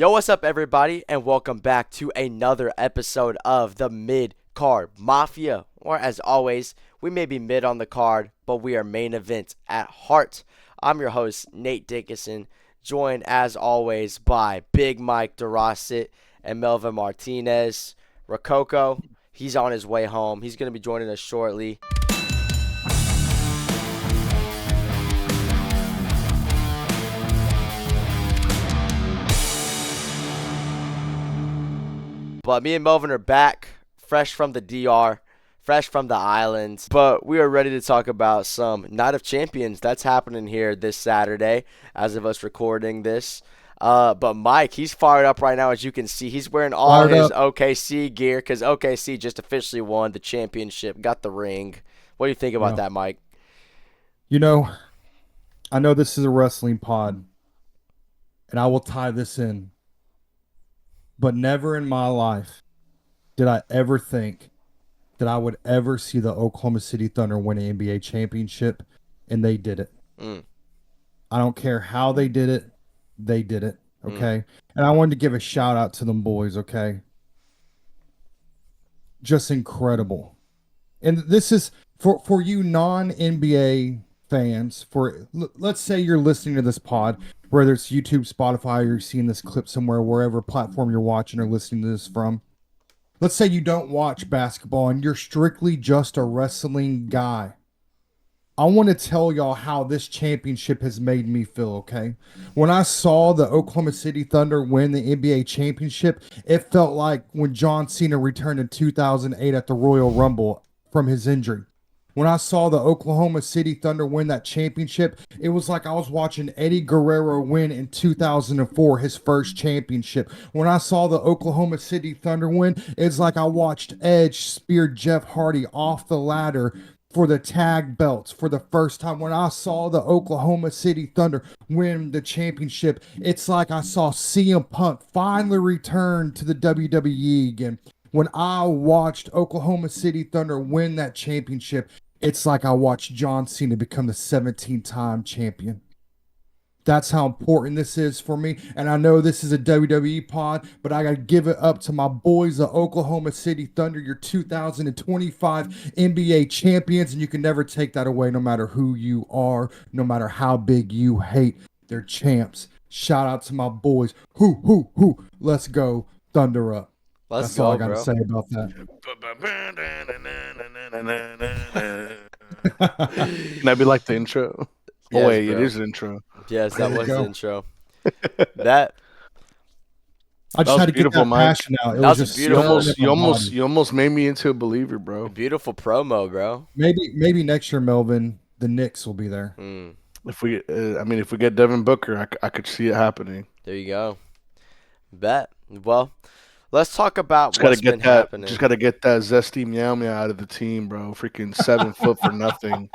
Yo, what's up, everybody, and welcome back to another episode of the Mid Card Mafia. Or, as always, we may be mid on the card, but we are main event at heart. I'm your host, Nate Dickinson, joined as always by Big Mike DeRossit and Melvin Martinez. Rococo, he's on his way home. He's going to be joining us shortly. But me and Melvin are back, fresh from the DR, fresh from the islands. But we are ready to talk about some Night of Champions that's happening here this Saturday, as of us recording this. But Mike, he's fired up right now, as you can see. He's wearing all Fired his up. OKC gear because OKC just officially won the championship, got the ring. What do you think about Yeah. that, Mike? You know, I know this is a wrestling pod, and I will tie this in, but never in my life did I ever think that I would ever see the Oklahoma City Thunder win an NBA championship, and they did it. Mm, I don't care how they did it, mm. okay? And I wanted to give a shout out to them boys, okay? Just incredible. And this is for you non-NBA fans. Let's say you're listening to this pod, whether it's YouTube, Spotify, or you're seeing this clip somewhere, wherever platform you're watching or listening to this from. Let's say you don't watch basketball and you're strictly just a wrestling guy. I want to tell y'all how this championship has made me feel, okay? When I saw the Oklahoma City Thunder win the NBA championship, it felt like when John Cena returned in 2008 at the Royal Rumble from his injury. When I saw the Oklahoma City Thunder win that championship, it was like I was watching Eddie Guerrero win in 2004, his first championship. When I saw the Oklahoma City Thunder win, it's like I watched Edge spear Jeff Hardy off the ladder for the tag belts for the first time. When I saw the Oklahoma City Thunder win the championship, it's like I saw CM Punk finally return to the WWE again. When I watched Oklahoma City Thunder win that championship, it's like I watched John Cena become the 17-time champion. That's how important this is for me. And I know this is a WWE pod, but I got to give it up to my boys, the Oklahoma City Thunder, your 2025 NBA champions. And you can never take that away, no matter who you are, no matter how big you hate. They're champs. Shout out to my boys. Hoo. Let's go. Thunder up. Let's That's all I go, got to bro. say about that. That'd be like the intro. Yes, Oh wait, bro. it is the intro. Yes, There that we was the go. intro. That I just was had to get beautiful, that Mike. passion out. It That was was a just You beautiful- stirring almost, in you my almost, body. you almost made me into a believer, bro. beautiful promo, bro. Maybe next year, Melvin, the Knicks will be there. Mm. If we, if we get Devin Booker, I could see it happening. There you go. Bet. Well, let's talk about Just gotta what's been get that. happening. Just gotta get that zesty meow meow out of the team, bro. Freaking 7 foot for nothing.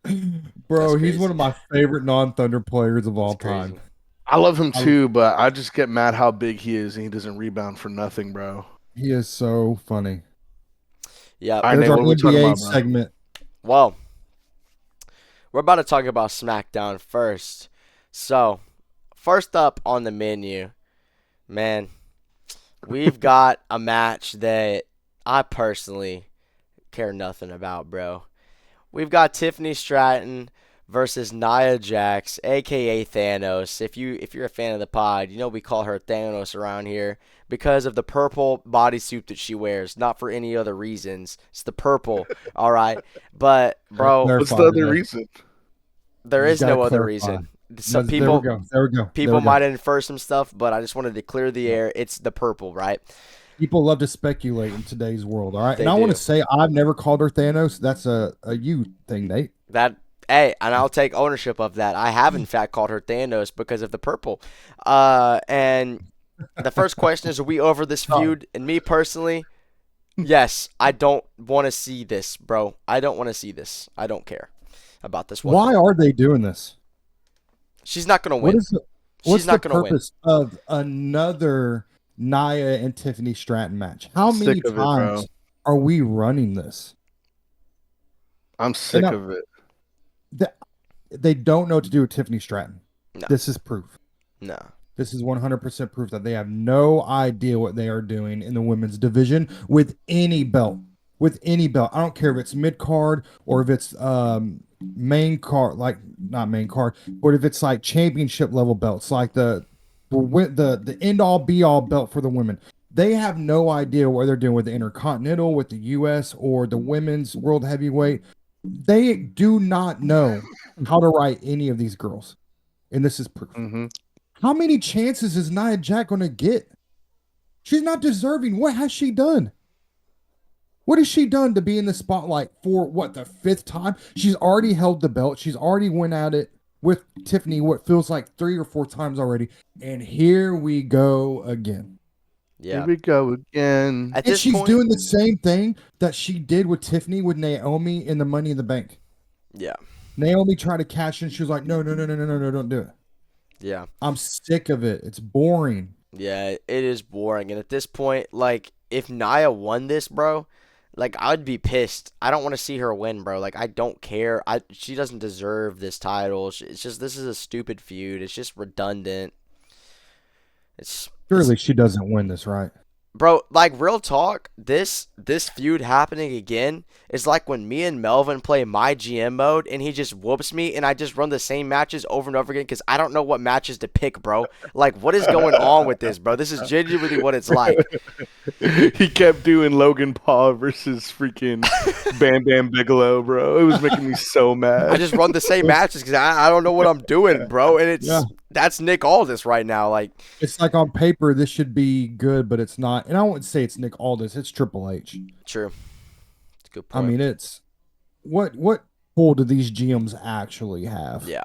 Bro, That's he's crazy. one of my favorite non-Thunder players of all That's crazy. time. I love him too, but I just get mad how big he is and he doesn't rebound for nothing, bro. He is so funny. Yeah. All right, There's Nate, our what are we talking NBA about, bro? segment. Well, we're about to talk about SmackDown first. So, first up on the menu, man, we've got a match that I personally care nothing about, bro. We've got Tiffany Stratton versus Nia Jax, aka Thanos. If you're a fan of the pod, you know we call her Thanos around here because of the purple bodysuit that she wears, not for any other reasons. It's the purple, all right. But bro, Clarify What's the other today. reason? there You is gotta no other clarify. reason. Some There people we go. There we go. people might infer some stuff, but I just wanted to clear the air. It's the purple, right? People love to speculate in today's world. All right. They And I want do. to say I've never called her Thanos. That's a you thing, Nate. That Hey, and I'll take ownership of that. I have in fact called her Thanos because of the purple. And the first question is, are we over this feud? And me personally, yes, I don't want to see this, bro. I don't want to see this. I don't care about this one. Why are they doing this? She's not gonna What win. is the what's She's not the gonna win. purpose of another Nia and Tiffany Stratton match? How Sick many of it, bro. times are we running this? I'm sick And of it. They don't know what to do with Tiffany Stratton. No. This is proof. No. This is 100% proof that they have no idea what they are doing in the women's division with any belt. With any belt. I don't care if it's mid card or if it's main card, like not main card, but if it's like championship level belts, like the end all be all belt for the women. They have no idea what they're doing with the Intercontinental, with the US, or the women's world heavyweight. They do not know how to write any of these girls. And this is proof. Hmm. How many chances is Nia Jack going to get? She's not deserving. What has she done? What has she done to be in the spotlight for what, the fifth time? She's already held the belt. She's already went at it with Tiffany what feels like 3 or 4 times already. And here we go again. Here Yeah. we go again. At And this she's point, doing the same thing that she did with Tiffany with Naomi in the Money in the Bank. yeah, Naomi tried to cash in. She was like, no, no, no, no, no, no, no, don't do it. yeah, I'm sick of it. It's boring. yeah. It is boring, and at this point, like, if Nia won this, bro, like, I'd be pissed. I don't want to see her win, bro. Like, I don't care. She doesn't deserve this title. It's just this is a stupid feud. It's just redundant. It's Surely she doesn't win this, right? Bro, like real talk, this feud happening again is like when me and Melvin play my GM mode and he just whoops me and I just run the same matches over and over again because I don't know what matches to pick, bro. Like, what is going on with this, bro? This is genuinely what it's like. He kept doing Logan Paul versus freaking Bam Bam Bigelow, bro. It was making me so I mad. just run the same matches because I don't know what I'm doing, bro. And Yeah. that's Nick Aldis right now. Like, It's like on paper, this should be good, but it's not. And I wouldn't say it's Nick Aldis. It's Triple H. true. It's a good I point. mean, it's what pull do these GMs actually have? Yeah,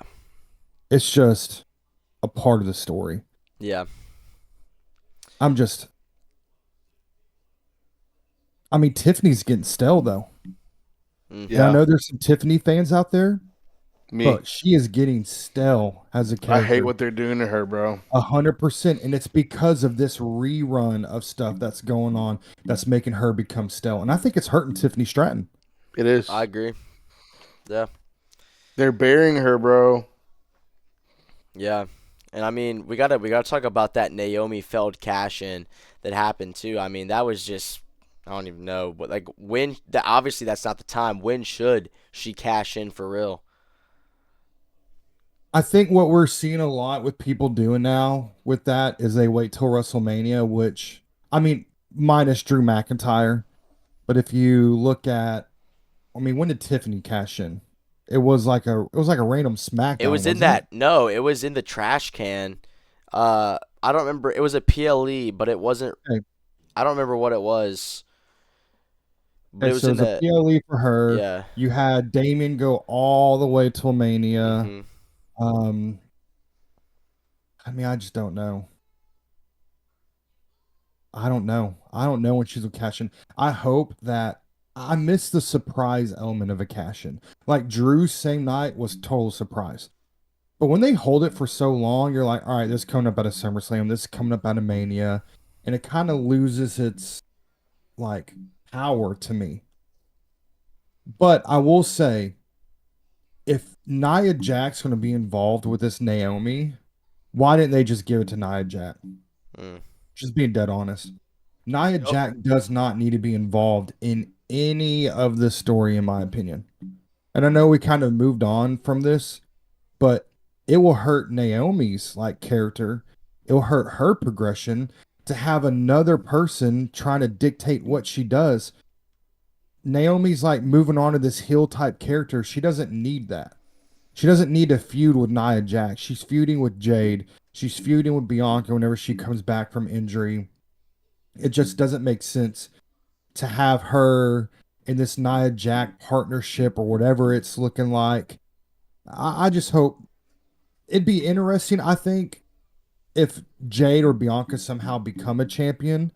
It's just a part of the story. yeah, I'm just. I mean, Tiffany's getting stale though, mm, and I Yeah, know there's some Tiffany fans out there, me. but she is getting stale as a I hate character. what they're doing to her, bro. 100%, and it's because of this rerun of stuff that's going on that's making her become stale, and I think it's hurting Tiffany Stratton. It is. I agree. Yeah. They're burying her, bro. Yeah. And I mean, we gotta talk about that Naomi Feld cash in that happened too. I mean, that was just I don't even know, but like when that obviously that's not the time. When should she cash in for real? I think what we're seeing a lot with people doing now with that is they wait till WrestleMania, which I mean, minus Drew McIntyre. But if you look at, I mean, when did Tiffany cash in? It was like a random It SmackDown, was in wasn't it? that no, it was in the trash can. I don't remember. It was a PLE, but it wasn't. Okay, I don't remember what it was, but okay, it was so it in was a the PLE for her. yeah. You had Damien go all the way till Mania. Mhm. Um, I mean, I just don't know. I don't know. I don't know when she's gonna cash in. I hope that I miss the surprise element of a cash in. Like Drew's same night was total surprise. But when they hold it for so long, you're like, all right, this is coming up out of SummerSlam, this is coming up out of Mania, and it kind of loses its like power to me. But I will say, if Nia Jax's gonna be involved with this Naomi, why didn't they just give it to Nia Jax? Mm. Just being dead honest. Nia Yep. Jax does not need to be involved in any of this story, in my opinion. And I know we kind of moved on from this, but it will hurt Naomi's like character. It will hurt her progression to have another person trying to dictate what she does. Naomi's like moving on to this heel type character. She doesn't need that. She doesn't need to feud with Nia Jax. She's feuding with Jade. She's feuding with Bianca whenever she comes back from injury. It just doesn't make sense to have her in this Nia Jax partnership or whatever it's looking like. I just hope it'd be interesting. I think if Jade or Bianca somehow become a champion,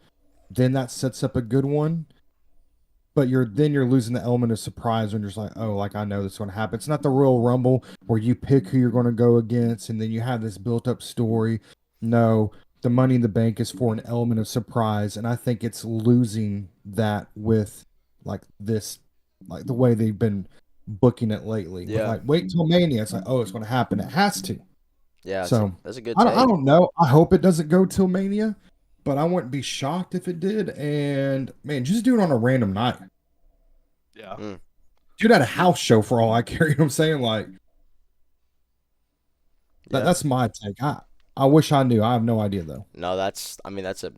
then that sets up a good one. But you're losing the element of surprise when you're just like, oh, like I know this is going to happen. It's not the Royal Rumble where you pick who you're going to go against and then you have this built up story. No, the Money in the Bank is for an element of surprise, and I think it's losing that with like this, like the way they've been booking it lately. With Yeah. like wait till Mania, it's like, oh, it's going to happen. It has to. Yeah, So that's a good I take. don't know. I hope it doesn't go till Mania, but I wouldn't be shocked if it did. And man, just do it on a random night. Yeah. Mm, Do it at a house show for all I care. You know what I'm saying? Like yeah. that's my take. I wish I knew. I have no idea though. No, that's I mean that's a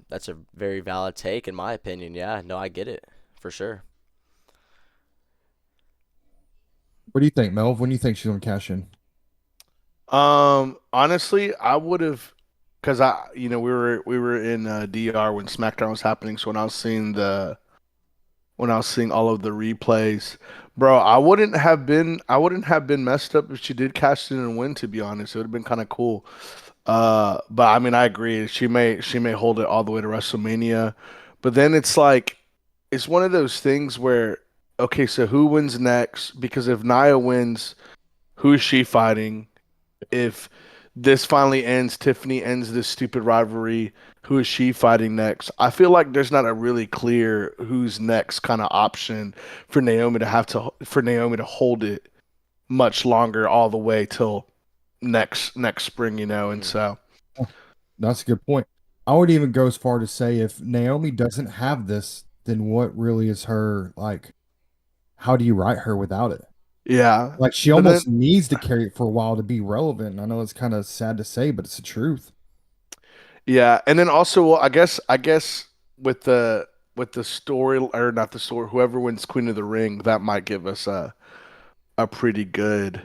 very valid take in my opinion. Yeah, no, I get it for sure. What do you think, Melv? When do you think she's gonna cash in? Honestly, I would have, cause we were in DR when SmackDown was happening. So when I was seeing all of the replays, bro, I wouldn't have been messed up if she did cash in and win. To be honest, it would have been kind of cool. But I mean, I agree. She may hold it all the way to WrestleMania, but then it's like it's one of those things where okay, so who wins next? Because if Nia wins, who is she fighting? If this finally ends, Tiffany ends this stupid rivalry, who is she fighting next? I feel like there's not a really clear who's next kind of option for Naomi to hold it much longer all the way till next spring, and Mm, so Oh, that's a good point. I would even go as far to say if Naomi doesn't have this, then what really is her like? How do you write her without it? yeah. Like she But then almost needs to carry it for a while to be relevant. I know it's kind of sad to say, but it's the truth. yeah, and then also well, I guess with the story or not the story, whoever wins Queen of the Ring, that might give us a pretty good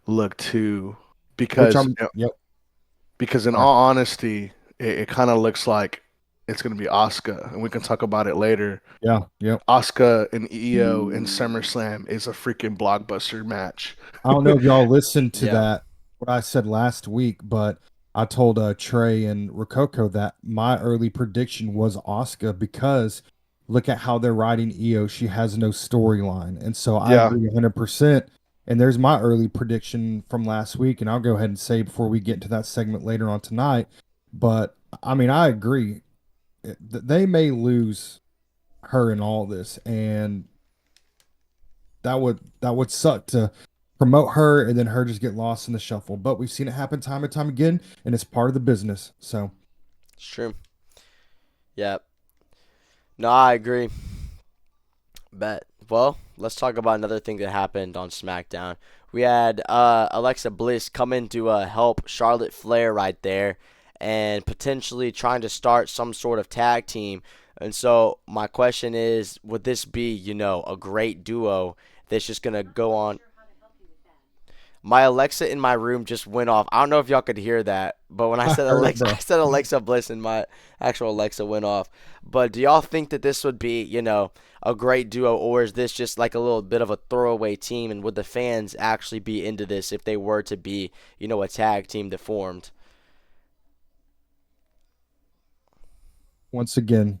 look too, Which because I'm, yep. because in Sorry. all honesty, it kind of looks like it's gonna be Asuka, and we can talk about it later. Yeah, yep. Asuka and Io in SummerSlam is a freaking blockbuster match. I don't know if y'all listened to yeah. that, what I said last week, but I told Trey and Rococo that my early prediction was Oscar because look at how they're writing Io. She has no storyline. And so I Yeah, agree 100%. And there's my early prediction from last week. And I'll go ahead and say before we get into that segment later on tonight. But I mean, I agree. They may lose her in all this. And that would suck to promote her and then her just get lost in the shuffle. But we've seen it happen time and time again, and it's part of the business. So It's true. Yeah. No, I agree. Bet. Well, let's talk about another thing that happened on SmackDown. We had Alexa Bliss come in to help Charlotte Flair right there and potentially trying to start some sort of tag team. And so my question is, would this be, a great duo that's just going to go on? My Alexa in my room just went off. I don't know if y'all could hear that, but when I I said heard it, Alexa, I bro. said Alexa Bliss and my actual Alexa went off. But do y'all think that this would be, a great duo, or is this just like a little bit of a throwaway team? And would the fans actually be into this if they were to be, a tag team that formed? Once again,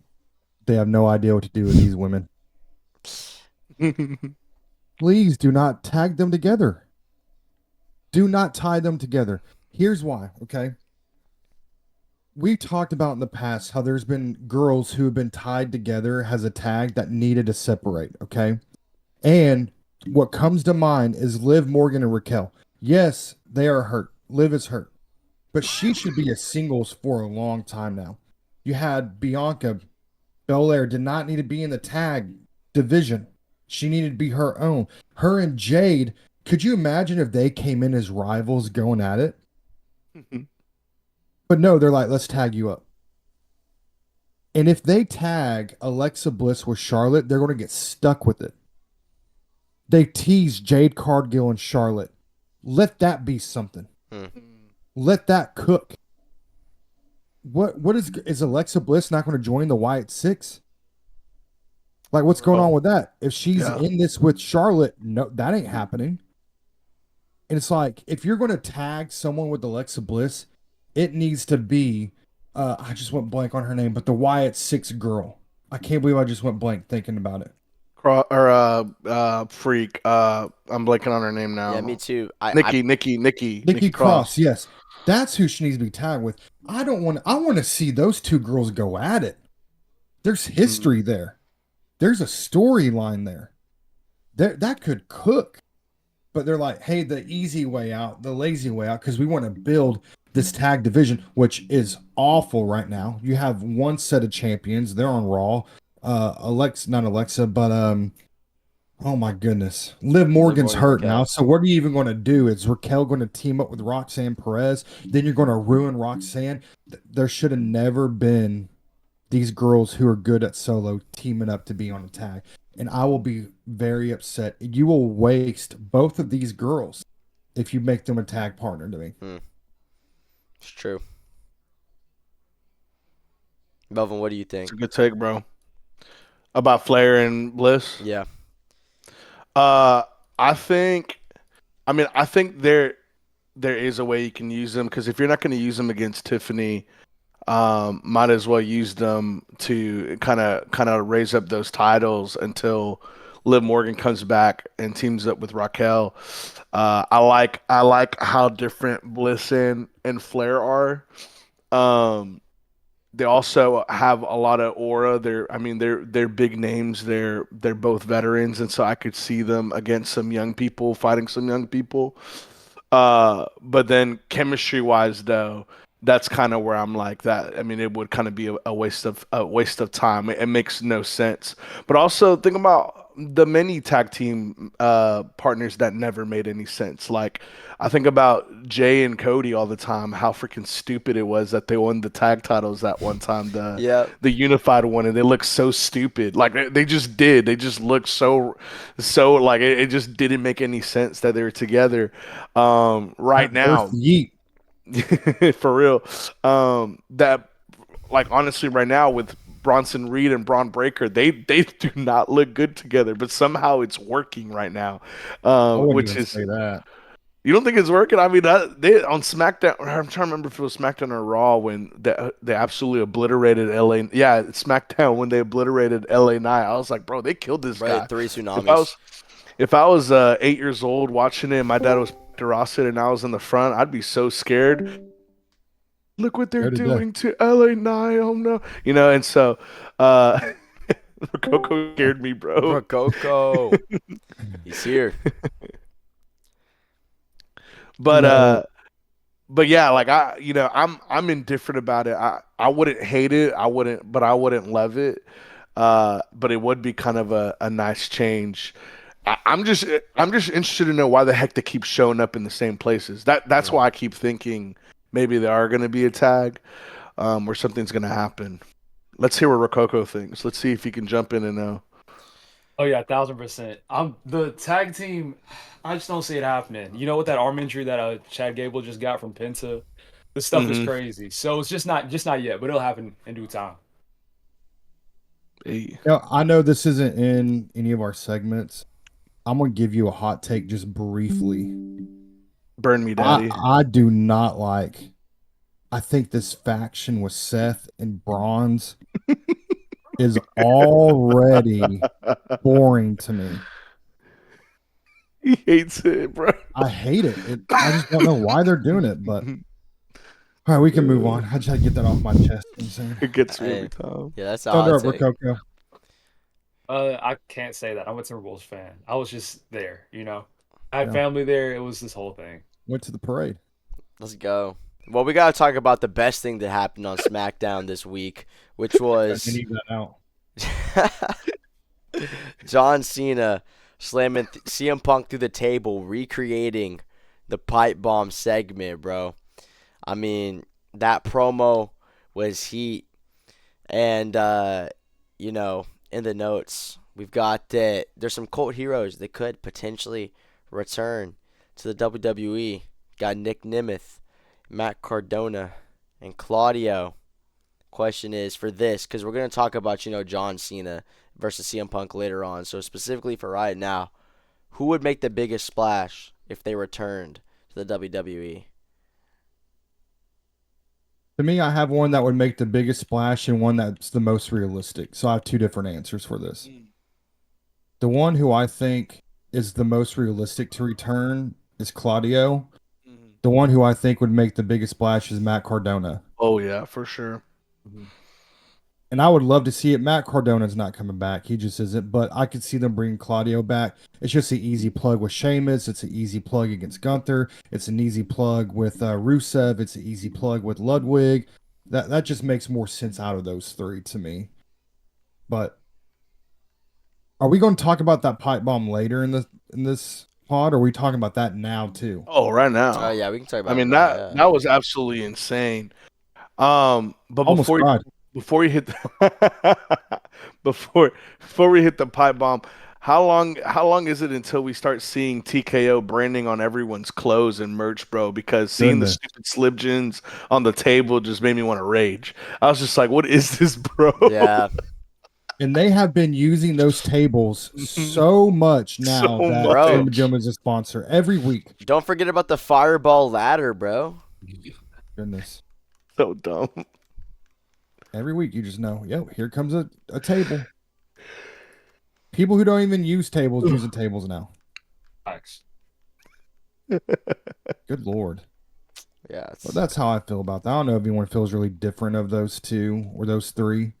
they have no idea what to do with these women. Please do not tag them together. Do not tie them together. Here's why, okay? We talked about in the past how there's been girls who have been tied together as a tag that needed to separate, okay? And what comes to mind is Liv Morgan and Raquel. Yes, they are hurt. Liv is hurt, but she should be a singles for a long time now. You had Bianca Belair did not need to be in the tag division. She needed to be her own. Her and Jade, could you imagine if they came in as rivals going at it? But no, they're like, let's tag you up. And if they tag Alexa Bliss with Charlotte, they're going to get stuck with it. They tease Jade Cargill and Charlotte. Let that be something. Hmm. Let that cook. What is Alexa Bliss not going to join the Wyatt Six? Like what's going on Bro, with that? If she's yeah. in this with Charlotte, no, that ain't happening. And it's like if you're going to tag someone with Alexa Bliss, it needs to be I just went blank on her name, but the Wyatt Six girl. I can't believe I just went blank thinking about it. Freak. I'm blanking on her name Yeah, me now. too. Nikki Nikki Cross, Cross. yes. That's who she needs to be tagged with. I want to see those two girls go at it. There's Mm. history there. There's a storyline there. That could cook. But they're like, hey, the easy way out, the lazy way out, because we want to build. this tag division, which is awful right now. You have one set of champions. They're on Raw. Not Alexa, but oh my goodness. Liv Liv Morgan's Morgan, hurt now. Raquel. So what are you even going to do? Is Raquel going to team up with Roxanne Perez? Then you're going to ruin Roxanne. There should have never been these girls who are good at solo teaming up to be on a tag. And I will be very upset. You will waste both of these girls if you make them a tag partner to me. It's true. Melvin, what do you It's think? a good take, bro. About Flair and Bliss. Yeah. Uh, I think. I mean, I think there is a way you can use them because if you're not going to use them against Tiffany, might as well use them to kind of raise up those titles until Liv Morgan comes back and teams up with Raquel. I like how different Bliss and Flair are. Um, they also have a lot of aura. They're big names. They're both veterans, and so I could see them against some young people fighting some young people. But then chemistry wise though, that's kind of where I'm like that. I mean, it would kind of be a waste of time. It makes no sense. But also think about the many tag team partners that never made any sense. Like I think about Jay and Cody all the time. How freaking stupid it was that they won the tag titles that one time. The Yeah. the unified one, and they looked so stupid. Like they just did. They just looked so like it just didn't make any sense that they were together. Right At birth, now, yeet. for real. That like honestly, right now with Bronson Reed and Braun Breaker, they do not look good together, but somehow it's working right now. I wouldn't Which even is say that. you don't think it's working? I mean, they on SmackDown. I'm trying to remember if it was SmackDown or Raw when they absolutely obliterated LA. Yeah, it's SmackDown when they obliterated LA Knight. I was like, bro, they killed this Right. guy. Three If I tsunamis. was if I was 8 years old watching it, my dad was Rossett and I was in the front, I'd be so scared. Look what they're Go to death. doing to LA Knight. Oh no, and so uh, Coco scared me, bro. Rococo. He's here. But No, but yeah, like I'm indifferent about it. I wouldn't hate it. I wouldn't love it. But it would be kind of a nice change. I'm just interested to know why the heck they keep showing up in the same places. That's Mm. why I keep thinking maybe they are going to be a tag, or something's going to happen. Let's hear what Rococo thinks. Let's see if he can jump in and know. Oh yeah, 1,000%. I'm the tag team. I just don't see it happening. You know what that arm injury that Chad Gable just got from Penta? This stuff is Mm-hmm. crazy. So it's just not yet, but it'll happen in due time. Hey, I know this isn't in any of our segments. I'm gonna give you a hot take just briefly. burn me, I daddy. I do not like. I think this faction with Seth and Bronze is already boring to me. He hates it, bro. I hate it. I just don't know why they're doing it. But all right, we can move on. I just had to get that off my chest. You know what I'm saying? It gets me every Hey, time. yeah, that's a Thunder hot over take. Coco. I can't say that. I'm a Timberwolves fan. I was just there, you know. I had Yeah. family there. It was this whole thing. Went to the parade. Let's go. Well, we gotta talk about the best thing that happened on SmackDown this week, which I was need that out. John Cena slamming CM Punk through the table, recreating the pipe bomb segment, bro. I mean, that promo was heat. And, in the notes, we've got that there's some cult heroes that could potentially return to the WWE. Got Nick Nemeth, Matt Cardona, and Claudio. Question is for this, because we're going to talk about, John Cena versus CM Punk later on. So, specifically for right now, who would make the biggest splash if they returned to the WWE? To me, I have one that would make the biggest splash and one that's the most realistic. So I have two different answers for this. The one who I think is the most realistic to return is Claudio. The one who I think would make the biggest splash is Matt Cardona. Oh yeah, for sure. And I would love to see it. Matt Cardona's not coming back. He just isn't. But I could see them bringing Claudio back. It's just an easy plug with Sheamus. It's an easy plug against Gunther. It's an easy plug with Rusev. It's an easy plug with Ludwig. That just makes more sense out of those three to me. But are we going to talk about that pipe bomb later in this pod? Or are we talking about that now too? Oh, right now. Oh yeah, we can talk I about it mean now. that Yeah. that was absolutely insane. But Almost cried. before you hit before we hit the pipe bomb, how long is it until we start seeing TKO branding on everyone's clothes and merch, bro? Because seeing the Goodness. stupid Slim Jims on the table just made me want to rage. I was just like, what is this, bro? Yeah. And they have been using those tables so much So now that Bro. Slim Jim is a sponsor every week. Don't forget about the fireball ladder, bro. Goodness. So dumb. Every week you just know, yo, here comes a table. People who don't even use tables using tables now. Facts. Good Lord. Yeah. It's, But that's how I feel about that. I don't know if anyone feels really different of those two or those three.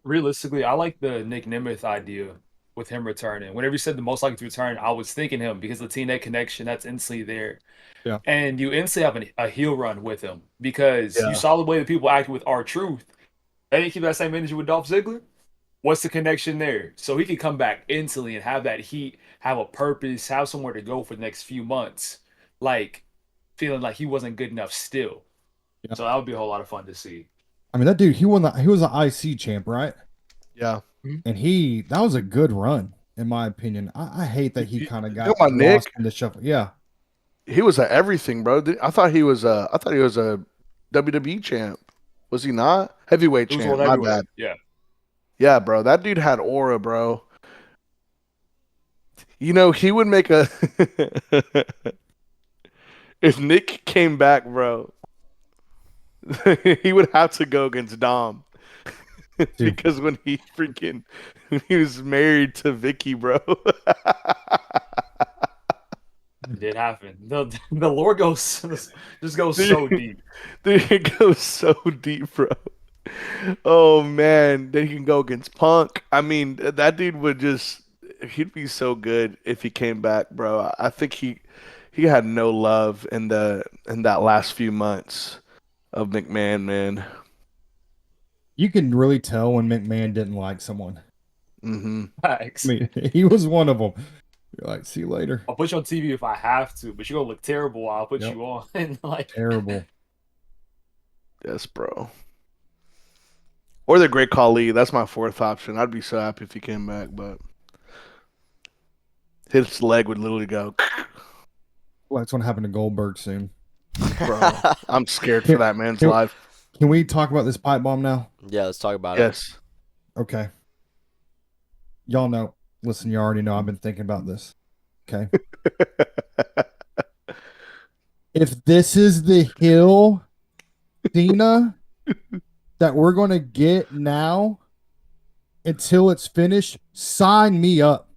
Realistically, I like the Nick Nemeth idea with him returning. Whenever you said the most likely to return, I was thinking him because the TNA connection that's instantly there. Yeah. And you instantly have a heel run with him because Yeah. you saw the way that people acted with R-Truth. They didn't keep that same energy with Dolph Ziggler. What's the connection there? So he could come back instantly and have that heat, have a purpose, have somewhere to go for the next few months. Like feeling like he wasn't good enough still. Yeah. So that would be a whole lot of fun to see. I mean, that dude, he was an IC champ, right? Yeah. And that was a good run, in my opinion. I hate that he kind of got know about lost Nick? in the shuffle. Yeah. He was at everything, bro. I thought he was a WWE champ. Was he not? Heavyweight It was champ. world My heavyweight. bad. Yeah. Yeah, bro. That dude had aura, bro. You know, he would make a if Nick came back, bro, he would have to go against Dom. Because when he was married to Vicky, bro. It did happen. The lore goes just goes so deep. Dude, it goes so deep, bro. Oh man, then he can go against Punk. I mean, that dude he'd be so good if he came back, bro. I think he had no love in that last few months of McMahon, man. You can really tell when McMahon didn't like someone. Mm-hmm. Facts. I mean, he was one of them. You're like, see you later. I'll put you on TV if I have to, but you're gonna look terrible while I'll put Yep. you on. Like Terrible. Yes, bro. Or the Great Khali. That's my fourth option. I'd be so happy if he came back, but his leg would literally go. Well, that's going to happen to Goldberg soon. Bro, I'm scared for that man's life. Can we talk about this pipe bomb now? Yeah, let's talk about it. Yes. Okay. Y'all know. Listen, you already know I've been thinking about this. Okay. If this is the heel Cena that we're going to get now until it's finished, sign me up.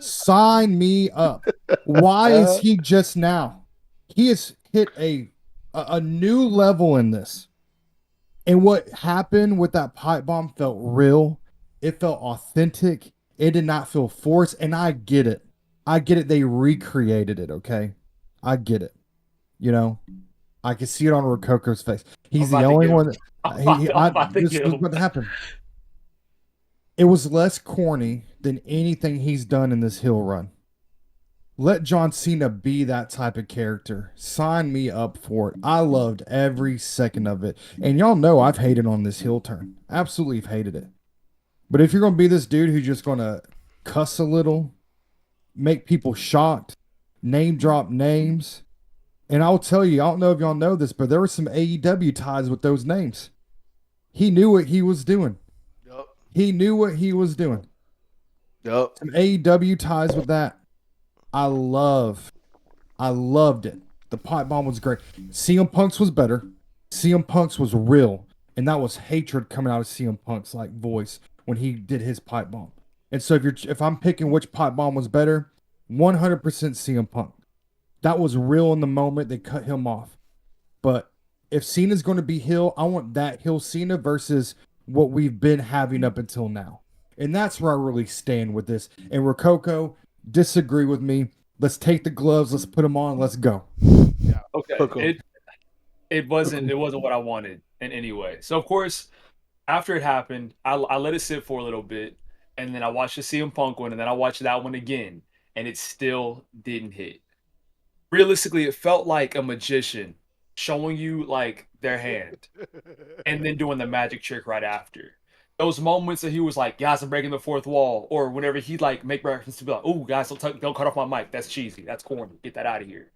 Sign me up. Why is he just now? He has hit a new level in this. And what happened with that pipe bomb felt real. It felt authentic. It did not feel forced. And I get it. I get it. They recreated it. Okay. I get it. You know, I can see it on Rococo's face. He's the only one that this was what happened. It was less corny than anything he's done in this hill run. Let John Cena be that type of character. Sign me up for it. I loved every second of it. And y'all know I've hated on this heel turn. Absolutely hated it. But if you're going to be this dude who's just going to cuss a little, make people shocked, name drop names, and I'll tell you, I don't know if y'all know this, but there were some AEW ties with those names. He knew what he was doing. Yep. He knew what he was doing. Yep. Some AEW ties with that. I loved it. The pipe bomb was great. CM Punk's was better. CM Punk's was real. And that was hatred coming out of CM Punk's like voice when he did his pipe bomb. And so if I'm picking which pipe bomb was better, 100% CM Punk. That was real in the moment. They cut him off. But if Cena's going to be heel, I want that heel Cena versus what we've been having up until now. And that's where I really stand with this. And Rococo, disagree with me. Let's take the gloves, let's put them on, let's go. Yeah. Okay, Cook 'em. it wasn't what I wanted in any way. So of course, after it happened, I let it sit for a little bit, and then I watched the CM Punk one, and then I watched that one again, and it still didn't hit. Realistically, it felt like a magician showing you like their hand and then doing the magic trick right after. Those moments that he was like, "Guys, I'm breaking the fourth wall," or whenever he'd like make reference to be like, "Oh, guys, don't cut off my mic. That's cheesy. That's corny. Get that out of here."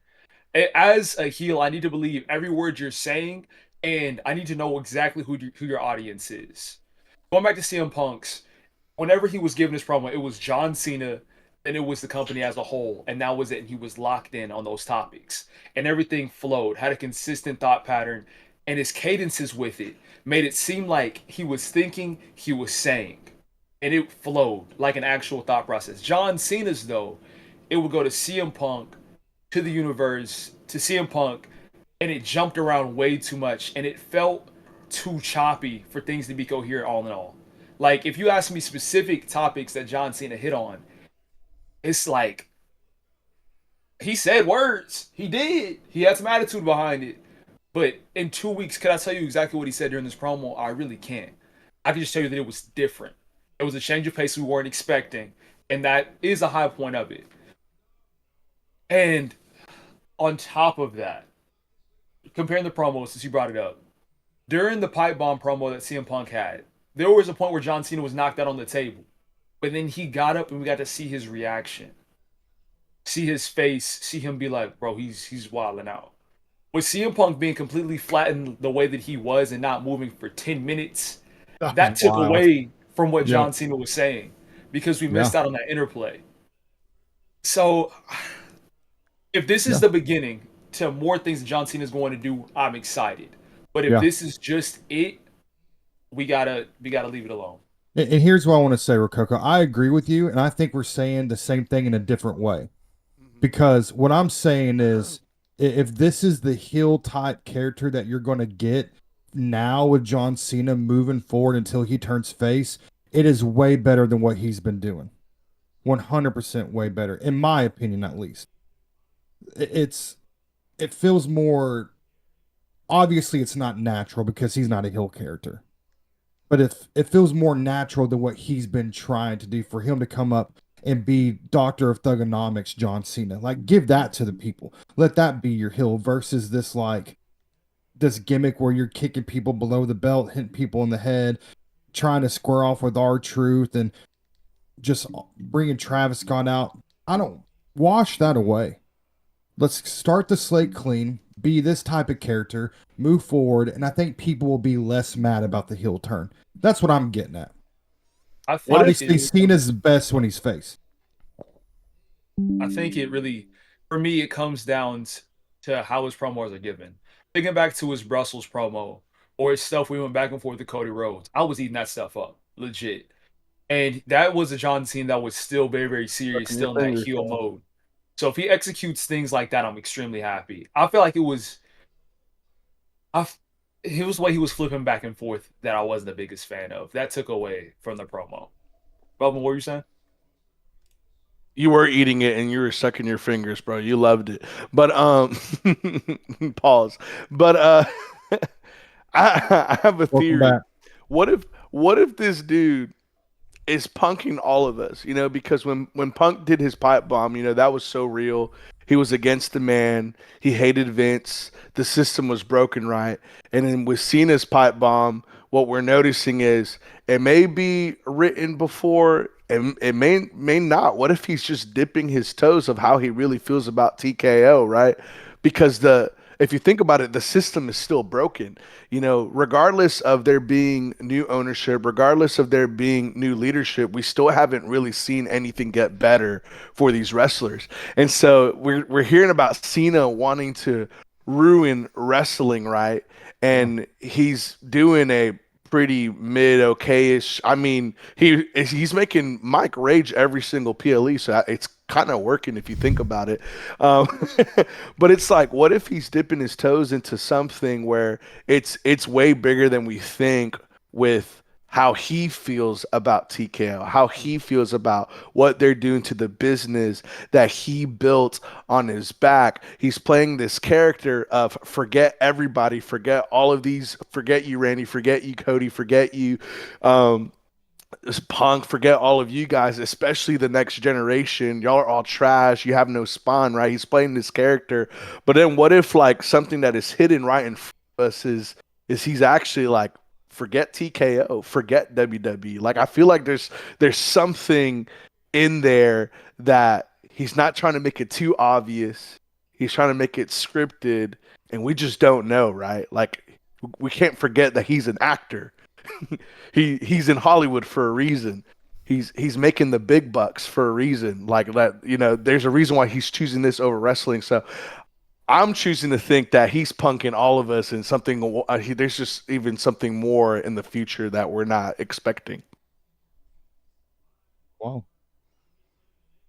As a heel, I need to believe every word you're saying, and I need to know exactly who your audience is. Going back to CM Punk's, whenever he was giving his promo, it was John Cena, and it was the company as a whole, and that was it. And he was locked in on those topics, and everything flowed, had a consistent thought pattern, and his cadences with it made it seem like he was thinking, he was saying, and it flowed like an actual thought process. John Cena's though, it would go to CM Punk, to the universe, to CM Punk, and it jumped around way too much, and it felt too choppy for things to be coherent all in all. Like if you ask me specific topics that John Cena hit on, it's like he said words. He did. He had some attitude behind it. But in 2 weeks, can I tell you exactly what he said during this promo? I really can't. I can just tell you that it was different. It was a change of pace we weren't expecting, and that is a high point of it. And on top of that, comparing the promos since you brought it up, during the pipe bomb promo that CM Punk had, there was a point where John Cena was knocked out on the table, but then he got up and we got to see his reaction, see his face, see him be like, "Bro, he's wilding out." With CM Punk being completely flattened the way that he was and not moving for 10 minutes, that took Wow. away from what Yeah. John Cena was saying because we missed Yeah. out on that interplay. So if this is Yeah. the beginning to more things that John Cena is going to do, I'm excited. But if Yeah. this is just it, we gotta leave it alone. And here's what I want to say, Rococo. I agree with you, and I think we're saying the same thing in a different way. Because what I'm saying is, if this is the heel type character that you're going to get now with John Cena moving forward until he turns face, it is way better than what he's been doing. 100% way better, in my opinion, at least. It feels more, obviously, it's not natural because he's not a heel character. But it feels more natural than what he's been trying to do for him to come up and be Doctor of Thugonomics John Cena. Like, give that to the people. Let that be your heel versus this gimmick where you're kicking people below the belt, hitting people in the head, trying to square off with R-Truth and just bringing Travis Scott out. I don't wash that away. Let's start the slate clean, be this type of character, move forward, and I think people will be less mad about the heel turn. That's what I'm getting at. I think Obviously, it, Cena's best when he's face. I think it really, for me, it comes down to how his promos are given. Thinking back to his Brussels promo or his stuff we went back and forth with Cody Rhodes, I was eating that stuff up, legit. And that was a John Cena that was still very, very serious, Sucking your still in that fingers, heel bro. mode. So if he executes things like that, I'm extremely happy. I feel like I, it was the way he was flipping back and forth that I wasn't the biggest fan of. That took away from the promo. Robin, what were you saying? You were eating it and you were sucking your fingers, bro. You loved it. But pause. But I have a Welcome theory. back. What if this dude is punking all of us, because when Punk did his pipe bomb, that was so real. He was against the man. He hated Vince. The system was broken, right? And then with Cena's pipe bomb, what we're noticing is it may be written before, and it may not. What if he's just dipping his toes of how he really feels about TKO, right? Because if you think about it, the system is still broken. Regardless of there being new ownership, regardless of there being new leadership, we still haven't really seen anything get better for these wrestlers. And so we're hearing about Cena wanting to ruin wrestling, right? And he's doing a pretty mid okay-ish. I mean, he's making Mike rage every single PLE, so it's kind of working if you think about it. Um, but it's like, what if he's dipping his toes into something where it's way bigger than we think with how he feels about TKO, how he feels about what they're doing to the business that he built on his back. He's playing this character of forget everybody, forget all of these, forget you, Randy, forget you, Cody, forget you, um, Punk, forget all of you guys, especially the next generation. Y'all are all trash. You have no spawn, right? He's playing this character, but then what if like something that is hidden right in front of us is he's actually like forget TKO, forget WWE. Like I feel like there's something in there that he's not trying to make it too obvious. He's trying to make it scripted, and we just don't know, right? Like we can't forget that he's an actor. He's in Hollywood for a reason. He's making the big bucks for a reason. Like that, there's a reason why he's choosing this over wrestling. So I'm choosing to think that he's punking all of us in something. There's just even something more in the future that we're not expecting. Wow.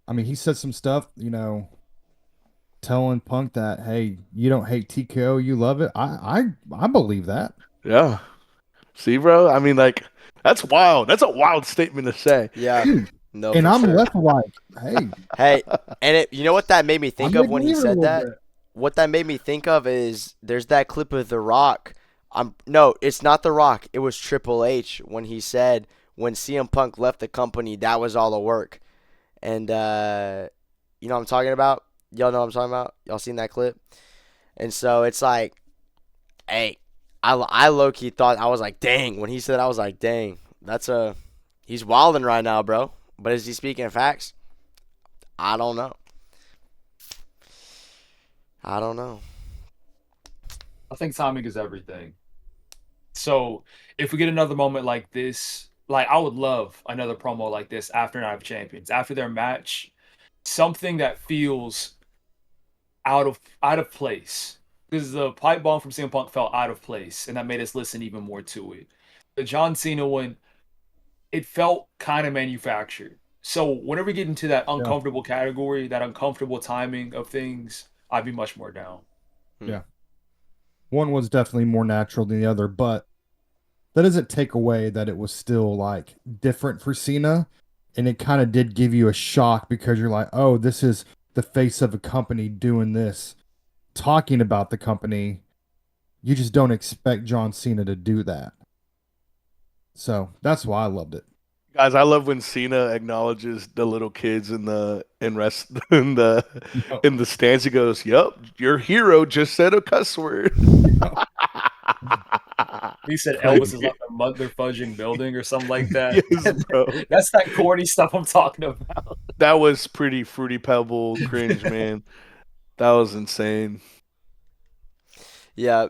I mean, he said some stuff, telling Punk that, hey, you don't hate TKO, you love it. I believe that. Yeah. See, bro. I mean, like that's wild. That's a wild statement to say. Yeah, Dude, no, and for I'm sure. left like, hey, Hey, and you know what that made me I think of when agree he with it a said little that? bit. What that made me think of is there's that clip of The Rock. No, it's not The Rock. It was Triple H when he said when CM Punk left the company, that was all the work. And you know what I'm talking about? Y'all know what I'm talking about? Y'all seen that clip? And so it's like, hey, I low key thought I was like, dang. When he said, I was like, dang, he's wilding right now, bro. But is he speaking facts? I don't know. I don't know. I think timing is everything. So if we get another moment like this, like I would love another promo like this after Night of Champions, after their match, something that feels out of place. Because the pipe bomb from CM Punk felt out of place, and that made us listen even more to it. The John Cena one, it felt kind of manufactured. So whenever we get into that Yeah, uncomfortable category, that uncomfortable timing of things, I'd be much more down. Hmm. yeah. One was definitely more natural than the other, but that doesn't take away that it was still like different for Cena. And it kind of did give you a shock because you're like, oh, this is the face of a company doing this, talking about the company. You just don't expect John Cena to do that. So that's why I loved it. Guys, I love when Cena acknowledges the little kids in rest in the Yep. in the stands. He goes, "Yep, your hero just said a cuss word." He said Elvis Crazy. is left a mother fudging building or something like that. Yes, bro. That's that corny stuff I'm talking about. That was pretty fruity pebble cringe, man. That was insane. Yeah.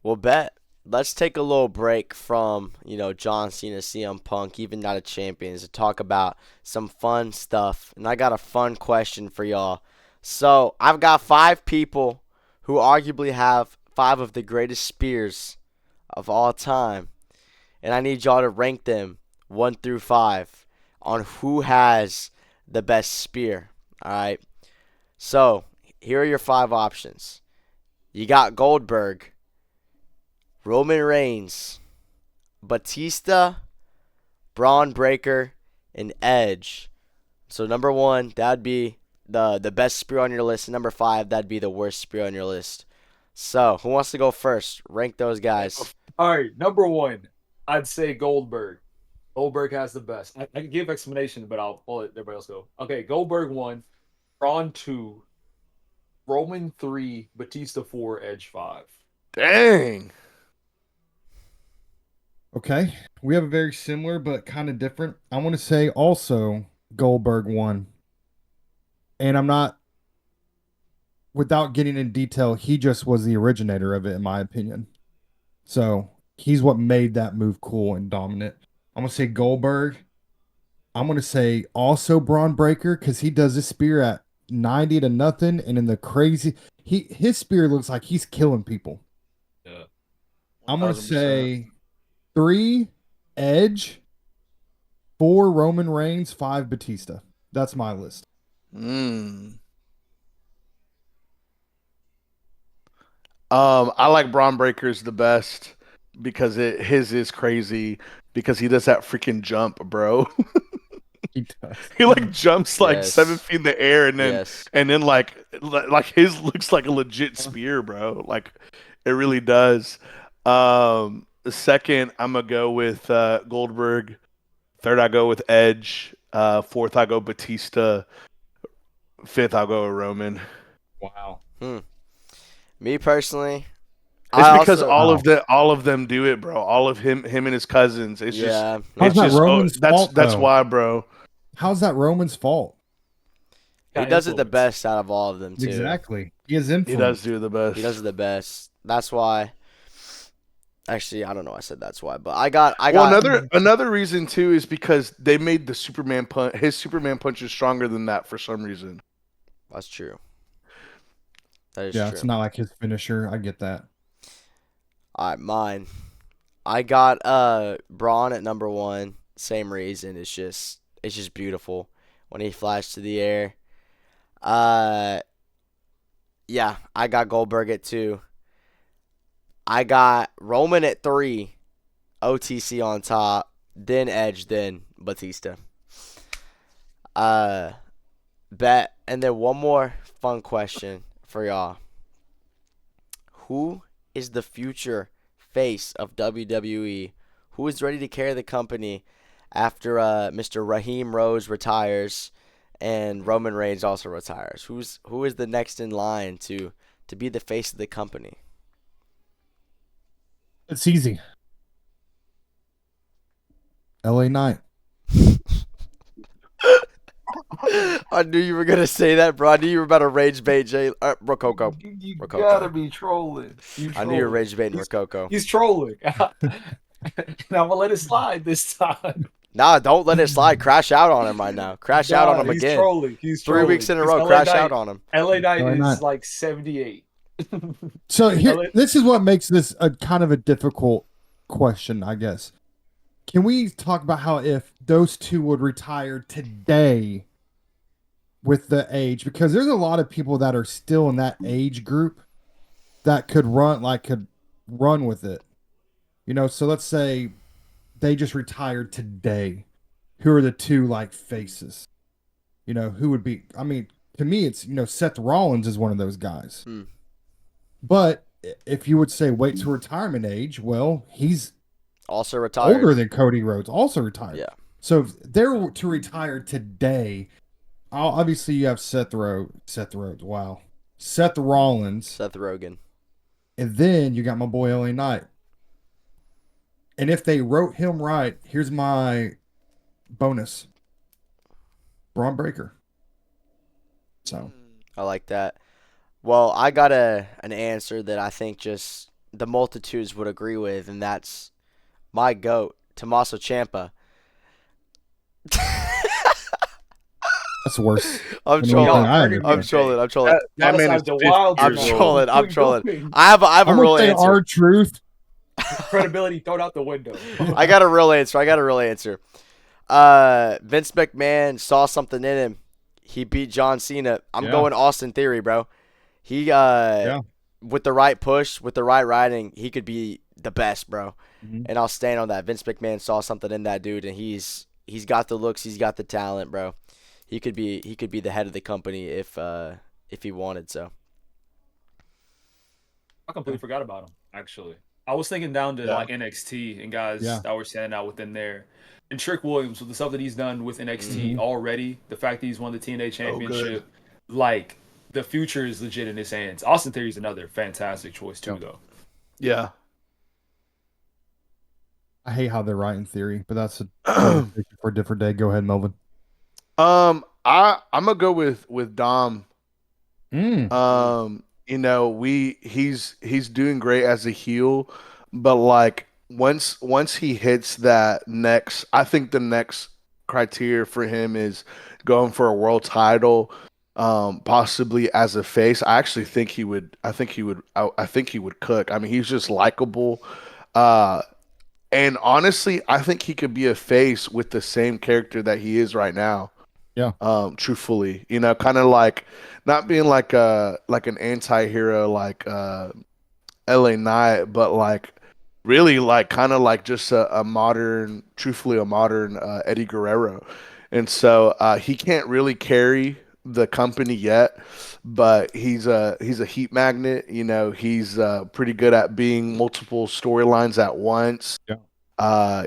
Well, bet. Let's take a little break from, John Cena, CM Punk, even Night of Champions to talk about some fun stuff. And I got a fun question for y'all. So, I've got 5 people who arguably have 5 of the greatest spears of all time. And I need y'all to rank them 1 through 5 on who has the best spear. All right. So, here are your 5 options. You got Goldberg, Roman Reigns, Batista, Braun Breaker, and Edge. So number 1, that'd be the best spear on your list. And number 5, that'd be the worst spear on your list. So who wants to go first? Rank those guys. All right, number 1, I'd say Goldberg. Goldberg has the best. I can give explanation, but I'll let everybody else go. Okay, Goldberg 1, Braun 2, Roman 3, Batista 4, Edge 5. Dang. Okay. We have a very similar but kind of different. I want to say also Goldberg won. And I'm not, without getting in detail, he just was the originator of it, in my opinion. So he's what made that move cool and dominant. I'm going to say Goldberg. I'm going to say also Braun Breaker because he does this spear at 90 to nothing. And in the crazy, his spear looks like he's killing people. Yeah. I'm going to 1000%. say 3 Edge, 4 Roman Reigns, 5 Batista. That's my list. Mm. I like Braun Breakers the best because his is crazy. because he does that freaking jump, bro. He does. He like jumps like Yes. 7 feet in the air, and then Yes. like his looks like a legit spear, bro. Like it really does. The second, I'm gonna go with Goldberg. Third, I go with Edge. Fourth, I go Batista. Fifth, I'll go with Roman. Wow. Me personally, It's I because also all of them do it, bro. All of him and his cousins. It's just yeah. How's it's that just Roman's fault, that's though? why, bro. How's that Roman's fault? He Got does it the influence. best out of all of them too. Exactly. He has He influence. does do the He does best. it the best. That's why. Actually, I don't know. Why I said that's why, but I Well, got. another reason too is because they made the Superman punch. His Superman punch is stronger than that for some reason. That's true. That is Yeah, true. it's not like his finisher. I get that. All right, mine. I got Braun at number one. Same reason. It's just beautiful when he flies to the air. Uh, yeah, I got Goldberg at two. I got Roman at three. OTC on top. Then Edge. Then Batista. Uh, bet. And then one more fun question for y'all. Who is the future face of WWE? Who is ready to carry the company after Mr. Raheem Rose retires and Roman Reigns also retires? Who is the next in line to be the face of the company? It's easy. LA Knight. I knew you were gonna say that, bro. I knew you were about to rage bait Jay Rococo. You Rococo. gotta be trolling. I knew you were rage baiting Rococo. He's trolling. And I'm gonna let it slide this time. Nah, don't let it slide. Crash out on him right now. Crash out on him He's again. trolling. He's 3 trolling. weeks in a It's row. LA Crash Knight. out on him. LA Knight LA is Knight. like 78. So here, LA this is what makes this a kind of a difficult question, I guess. Can we talk about how if those two would retire today with the age? Because there's a lot of people that are still in that age group that could run with it. You know, so let's say they just retired today. Who are the two like faces? You know, who would be? I mean, to me, it's Seth Rollins is one of those guys. Hmm. But if you would say wait to retirement age, well, he's Also retired. older than Cody Rhodes, also retired. Yeah. So if they're to retire today, obviously you have Seth Rhodes. Wow. Seth Rollins, Seth Rogen. and then you got my boy LA Knight. And if they wrote him right, here's my bonus: Braun Breaker. So I like that. Well, I got an answer that I think just the multitudes would agree with, and that's my GOAT, Tommaso Ciampa. that's worse. I'm than trolling. anything I I'm ever I'm did. trolling. I'm trolling. That man is the 50 wild. I'm years old. trolling. I'm Keep trolling. going. I have a I'm real gonna say answer. our truth. Credibility thrown out the window. I got a real answer. Vince McMahon saw something in him. He beat John Cena. I'm Yeah. going Austin Theory, bro. He with the right push, with the right riding, he could be the best, bro. Mhm. And I'll stand on that. Vince McMahon saw something in that dude, and he's got the looks, he's got the talent, bro. He could be the head of the company if he wanted. So I completely forgot about him. Actually, I was thinking down to Yeah. like NXT and guys Yeah. that were standing out within there. And Trick Williams with the stuff that he's done with NXT Mhm. already, the fact that he's won the TNA good. championship, like the future is legit in his hands. Austin Theory is another fantastic choice too, Yep. though. Yeah. I hate how they're right in theory, but that's a conversation for a different day. Go ahead, Melvin. I'm gonna go with Dom. You know, he's doing great as a heel, but like once he hits that next, I think the next criteria for him is going for a world title, possibly as a face. I actually think he would. I think he would cook. I mean, he's just likable. And honestly, I think he could be a face with the same character that he is right now. Yeah. Truthfully, you know, kind of like not being like an anti-hero like LA Knight, but like really like kind of like just a modern, truthfully a modern Eddie Guerrero, and so he can't really carry the company yet, but he's a heat magnet. You know, he's pretty good at being multiple storylines at once. Yeah.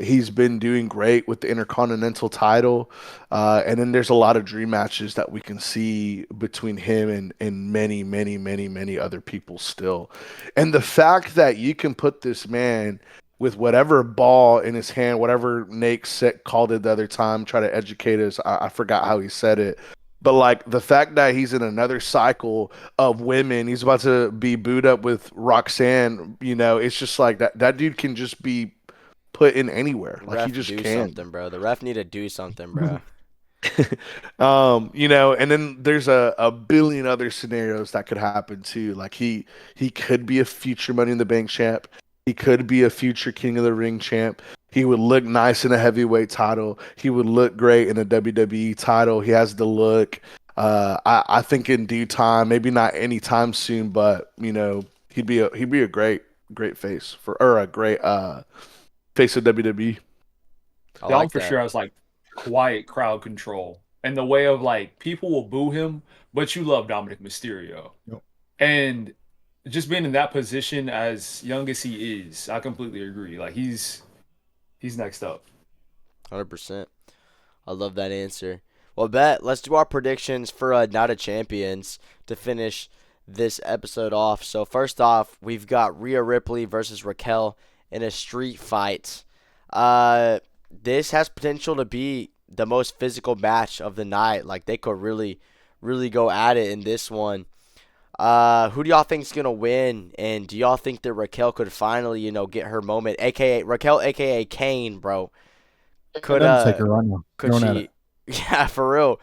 He's been doing great with the Intercontinental title. And then there's a lot of dream matches that we can see between him and many, many, many, many other people still. And the fact that you can put this man with whatever ball in his hand, whatever Nate called it the other time, try to educate us. I forgot how he said it. But like the fact that he's in another cycle of women, he's about to be booed up with Roxanne, it's just like that dude can just be put in anywhere. Like he Ref, just do can. something, bro. The ref need to do something, bro. And then there's a billion other scenarios that could happen too. Like he could be a future Money in the Bank champ. He could be a future King of the Ring champ. He would look nice in a heavyweight title. He would look great in a WWE title. He has the look. I think in due time, maybe not anytime soon, but he'd be a great face or a great face of WWE. I Dom like for that. sure has like quiet crowd control and the way of like people will boo him, but you love Dominic Mysterio. Yep. And just being in that position as young as he is, I completely agree. Like he's next up. 100%. I love that answer. Well, bet let's do our predictions for Night of Champions to finish this episode off. So first off, we've got Rhea Ripley versus Raquel in a street fight. This has potential to be the most physical match of the night. Like they could really, really go at it in this one. Who do y'all think's gonna win? And do y'all think that Raquel could finally, get her moment? AKA Raquel, AKA Kane, bro. Could Let them take her run now. could Going at she? it. Yeah, for real.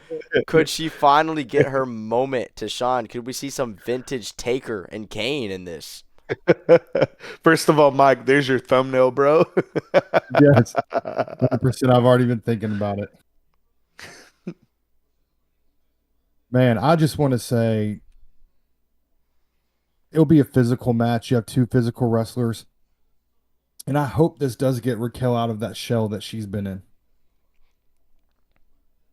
Could she finally get her moment to shine? Could we see some vintage Taker and Kane in this? First of all, Mike, there's your thumbnail, bro. Yes, 100%. I've already been thinking about it. Man, I just want to say it'll be a physical match. You have two physical wrestlers. And I hope this does get Raquel out of that shell that she's been in.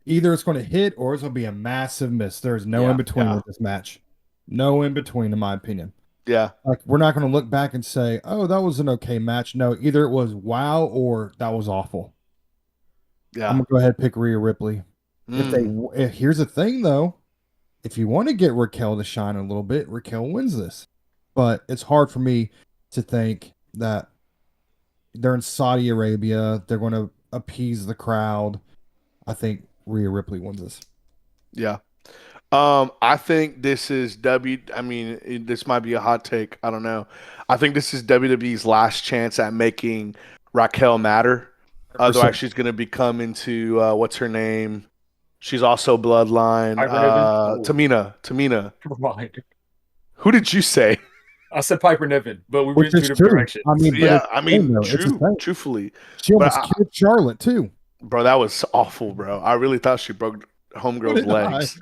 Either it's going to hit or it's going to be a massive miss. There's no Yeah, in between yeah. with this match. No in between, in my opinion. Yeah, Like, we're not going to look back and say, oh, that was an okay match. No, either it was wow or that was awful. I'm yeah. going to go ahead and pick Rhea Ripley. Here's the thing, though. If you want to get Raquel to shine a little bit, Raquel wins this. But it's hard for me to think that they're in Saudi Arabia. They're going to appease the crowd. I think Rhea Ripley wins this. Yeah. I think this is this might be a hot take. I don't know. I think this is WWE's last chance at making Raquel matter. Otherwise, 100%. she's going to become into what's her name? She's also Bloodline. Piper Niven? Oh, Tamina. Tamina. never mind. Who did you say? I said Piper Niven, but we Which went two is different true. directions. I mean, but Yeah, it's I the same, mean, though. It's the same. truthfully, She but almost killed Charlotte, too. bro, that was awful, bro. I really thought she broke So Homegirl's did I. legs.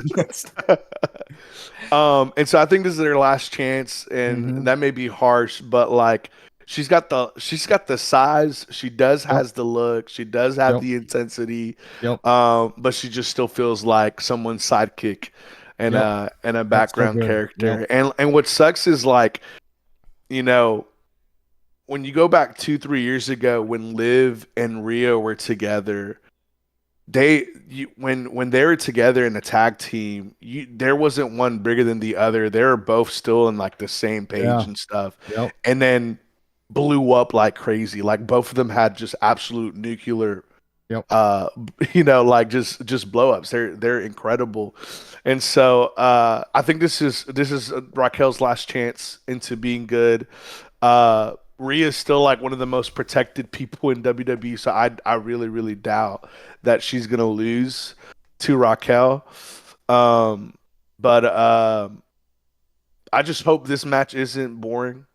And so I think this is their last chance, and Mhm. that may be harsh, but like she's got the size, she does Yep. has the look, she does have Yep. the intensity, Yep. but she just still feels like someone's sidekick and Yep. a That's so background good. character. Yep. And what sucks is like, you know, when you go back 2-3 years ago when Liv and Rio were together, when they were together in a tag team, there wasn't one bigger than the other. They were both still in like the same page Yeah. and stuff, Yep. and then blew up like crazy. Like both of them had just absolute nuclear, Yep. like just blow ups. They're incredible, and so I think this is Raquel's last chance into being good. Rhea's still like one of the most protected people in WWE, so I really really doubt that she's gonna lose to Raquel. Um, but I just hope this match isn't boring.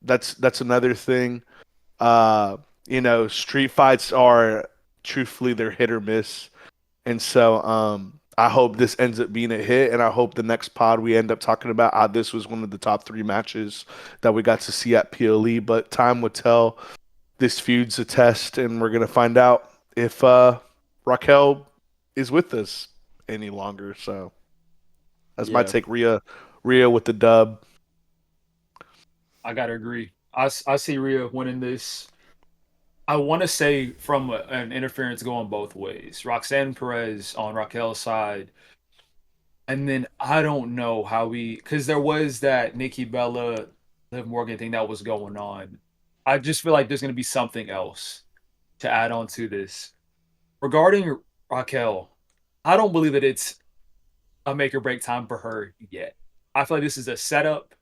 That's another thing. Street fights are truthfully they're hit or miss, and so I hope this ends up being a hit, and I hope the next pod we end up talking about how this was one of the top three matches that we got to see at PLE. But time will tell. this feud's a test, and we're gonna find out if Raquel is with us any longer. So that's my Yeah. take. Rhea with the dub. I gotta agree. I see Rhea winning this. I want to say from an interference going both ways. Roxanne Perez on Raquel's side. And then I don't know how because there was that Nikki Bella, Liv Morgan thing that was going on. I just feel like there's going to be something else to add on to this. Regarding Raquel, I don't believe that it's a make or break time for her yet. I feel like this is a setup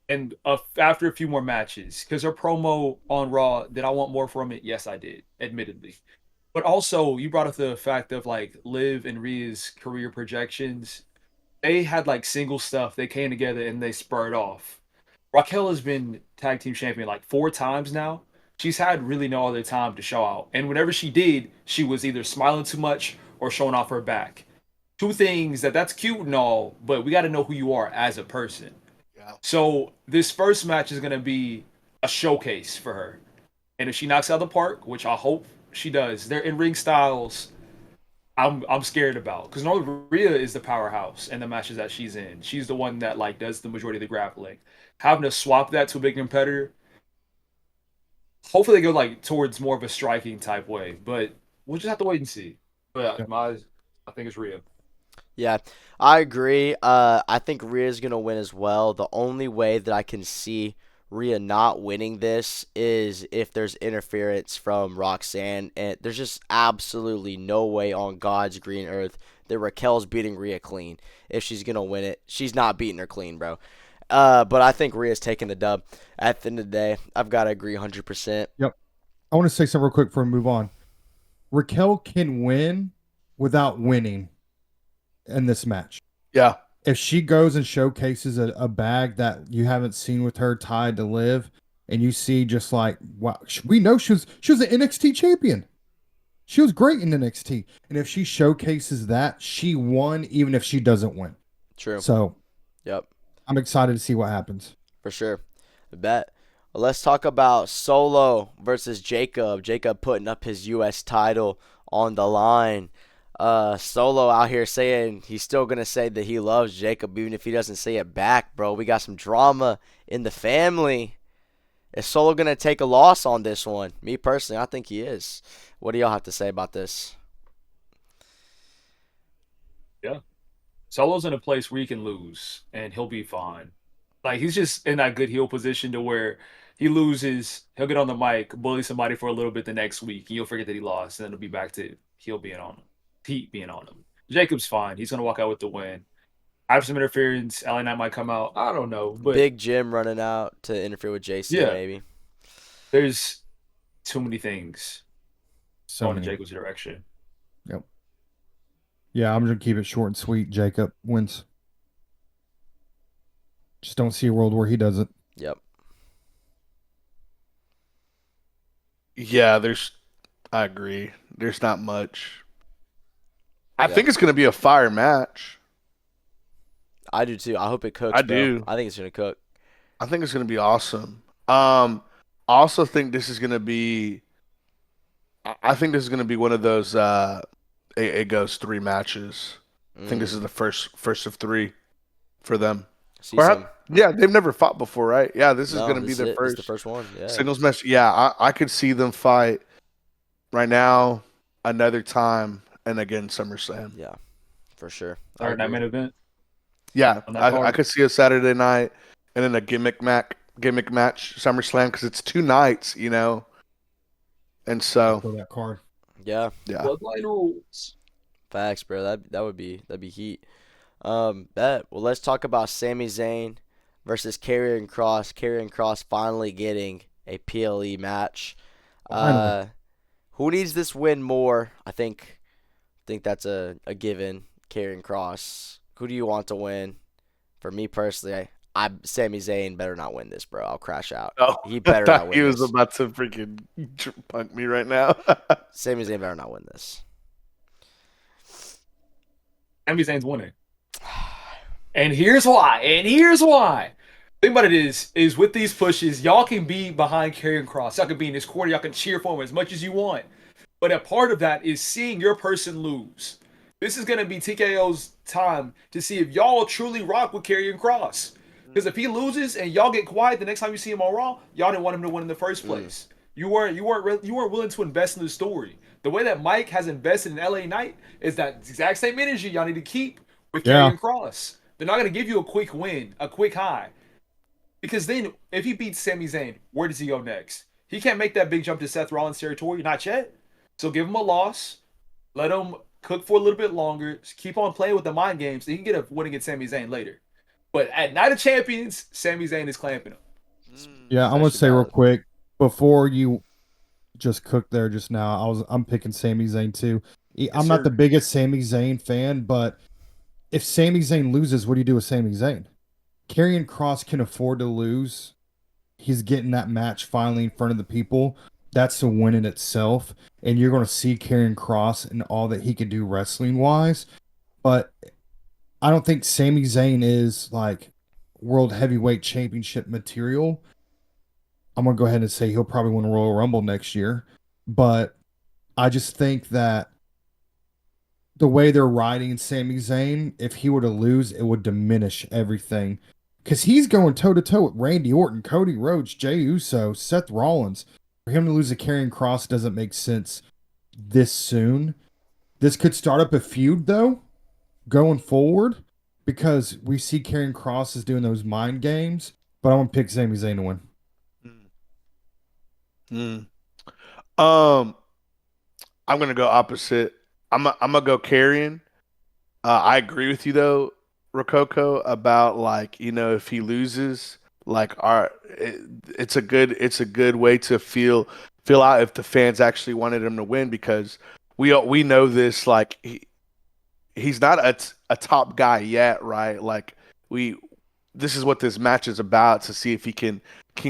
and after a few more matches, because her promo on Raw, did I want more from it? Yes, I did, admittedly. But also, you brought up the fact of like Liv and Rhea's career projections. They had like single stuff. They came together and they spurred off. Raquel has been tag team champion like 4 times now. She's had really no other time to show out. And whenever she did, she was either smiling too much or showing off her back. Two things that's cute and all, but we got to know who you are as a person. Yeah. So this first match is going to be a showcase for her. And if she knocks out the park, which I hope she does, their in-ring styles I'm scared about because normally Rhea is the powerhouse in the matches that she's in. She's the one that like does the majority of the grappling. Having to swap that to a big competitor, hopefully they go like towards more of a striking type way. But we'll just have to wait and see. But Yeah. I think it's Rhea. Yeah, I agree. I think Rhea's gonna win as well. The only way that I can see Rhea not winning this is if there's interference from Roxanne, and there's just absolutely no way on God's green earth that Raquel's beating Rhea clean. If she's gonna win it, she's not beating her clean, bro. But I think Rhea's taking the dub. At the end of the day, I've got to agree 100%. Yep. I want to say something real quick before we move on. Raquel can win without winning in this match. Yeah. If she goes and showcases a bag that you haven't seen with her tied to Liv, and you see just like, wow, we know she was an NXT champion. She was great in NXT. And if she showcases that, she won even if she doesn't win. True. So Yep. I'm excited to see what happens. For sure. I bet. Well, let's talk about Solo versus Jacob. Jacob putting up his U.S. title on the line. Solo out here saying he's still going to say that he loves Jacob even if he doesn't say it back, bro. We got some drama in the family. Is Solo going to take a loss on this one? Me personally, I think he is. What do y'all have to say about this? Yeah. Solo's in a place where he can lose and he'll be fine. Like he's just in that good heel position to where he loses, he'll get on the mic, bully somebody for a little bit the next week, and you'll forget that he lost, and then it'll be back to heel being on him, Pete being on him. Jacob's fine. He's gonna walk out with the win. Have some interference. LA Knight might come out. I don't know, but Big Jim running out to interfere with JC, yeah, maybe. there's too many things So going in many. Jacob's direction. Yep. Yeah, I'm gonna keep it short and sweet. Jacob wins. Just don't see a world where he does it. Yep. Yeah, I agree. There's not much. I Yeah. think it's gonna be a fire match. I do too. I hope it cooks, I bro. do. I think it's going to cook. I think it's gonna be awesome. I also think this is gonna be. I think this is gonna be one of those. It goes 3 matches. I think this is the first of 3 for them. See Or some. yeah, they've never fought before, right? Yeah, this is No, gonna be this their is it. This is the first first one. Yeah. singles match. Yeah, I could see them fight right now, another time, and again SummerSlam. Yeah, for sure. I Third night agree. main event. Yeah, On that I card. could see a Saturday night and then a gimmick match SummerSlam because it's 2 nights, and so Throw that card. Yeah, yeah, Bloodline rules. facts, bro. That'd be heat. Bet. Well, let's talk about Sami Zayn versus Karrion Kross. Karrion Kross finally getting a PLE match. Finally. Who needs this win more? I think that's a given. Karrion Kross. Who do you want to win? For me personally, I Sami Zayn better not win this, bro. I'll crash out. oh, He I better not thought win he was this. about to freaking punk me right now. Sami Zayn better not win this. Sami Zayn's winning. And here's why. Thing about it is with these pushes, y'all can be behind Karrion Cross. Y'all can be in his corner. Y'all can cheer for him as much as you want. But a part of that is seeing your person lose. This is going to be TKO's time to see if y'all truly rock with Karrion Cross. Because if he loses and y'all get quiet the next time you see him on Raw, y'all didn't want him to win in the first place. You weren't willing to invest in the story. The way that Mike has invested in LA Knight is that exact same energy y'all need to keep with Yeah. Karrion Cross. They're not going to give you a quick win, a quick high. Because then, if he beats Sami Zayn, where does he go next? He can't make that big jump to Seth Rollins' territory, not yet. So give him a loss, let him cook for a little bit longer, keep on playing with the mind games, and he can get a win against Sami Zayn later. But at Night of Champions, Sami Zayn is clamping him. Yeah, I'm gonna Especially say real valid. quick before you just cooked there just now. I'm picking Sami Zayn too. I'm not the sir. biggest Sami Zayn fan, but if Sami Zayn loses, what do you do with Sami Zayn? Karrion Cross can afford to lose. He's getting that match finally in front of the people. That's a win in itself, and you're going to see Karrion Cross and all that he can do wrestling wise. But I don't think Sami Zayn is like world heavyweight championship material. I'm gonna go ahead and say he'll probably win a Royal Rumble next year, but I just think that the way they're riding Sami Zayn, if he were to lose, it would diminish everything. Because he's going toe to toe with Randy Orton, Cody Rhodes, Jey Uso, Seth Rollins. For him to lose a Karrion Cross doesn't make sense this soon. This could start up a feud, though, going forward, because we see Karrion Cross is doing those mind games. But I'm going to pick Sami Zayn to win. Mm. Um, I'm gonna go opposite. I'm gonna go Carrion. I agree with you though, Rococo, about like if he loses, like it's a good way to feel out if the fans actually wanted him to win because we know this like he's not a top guy yet, right? Like we this is what this match is about to see if he can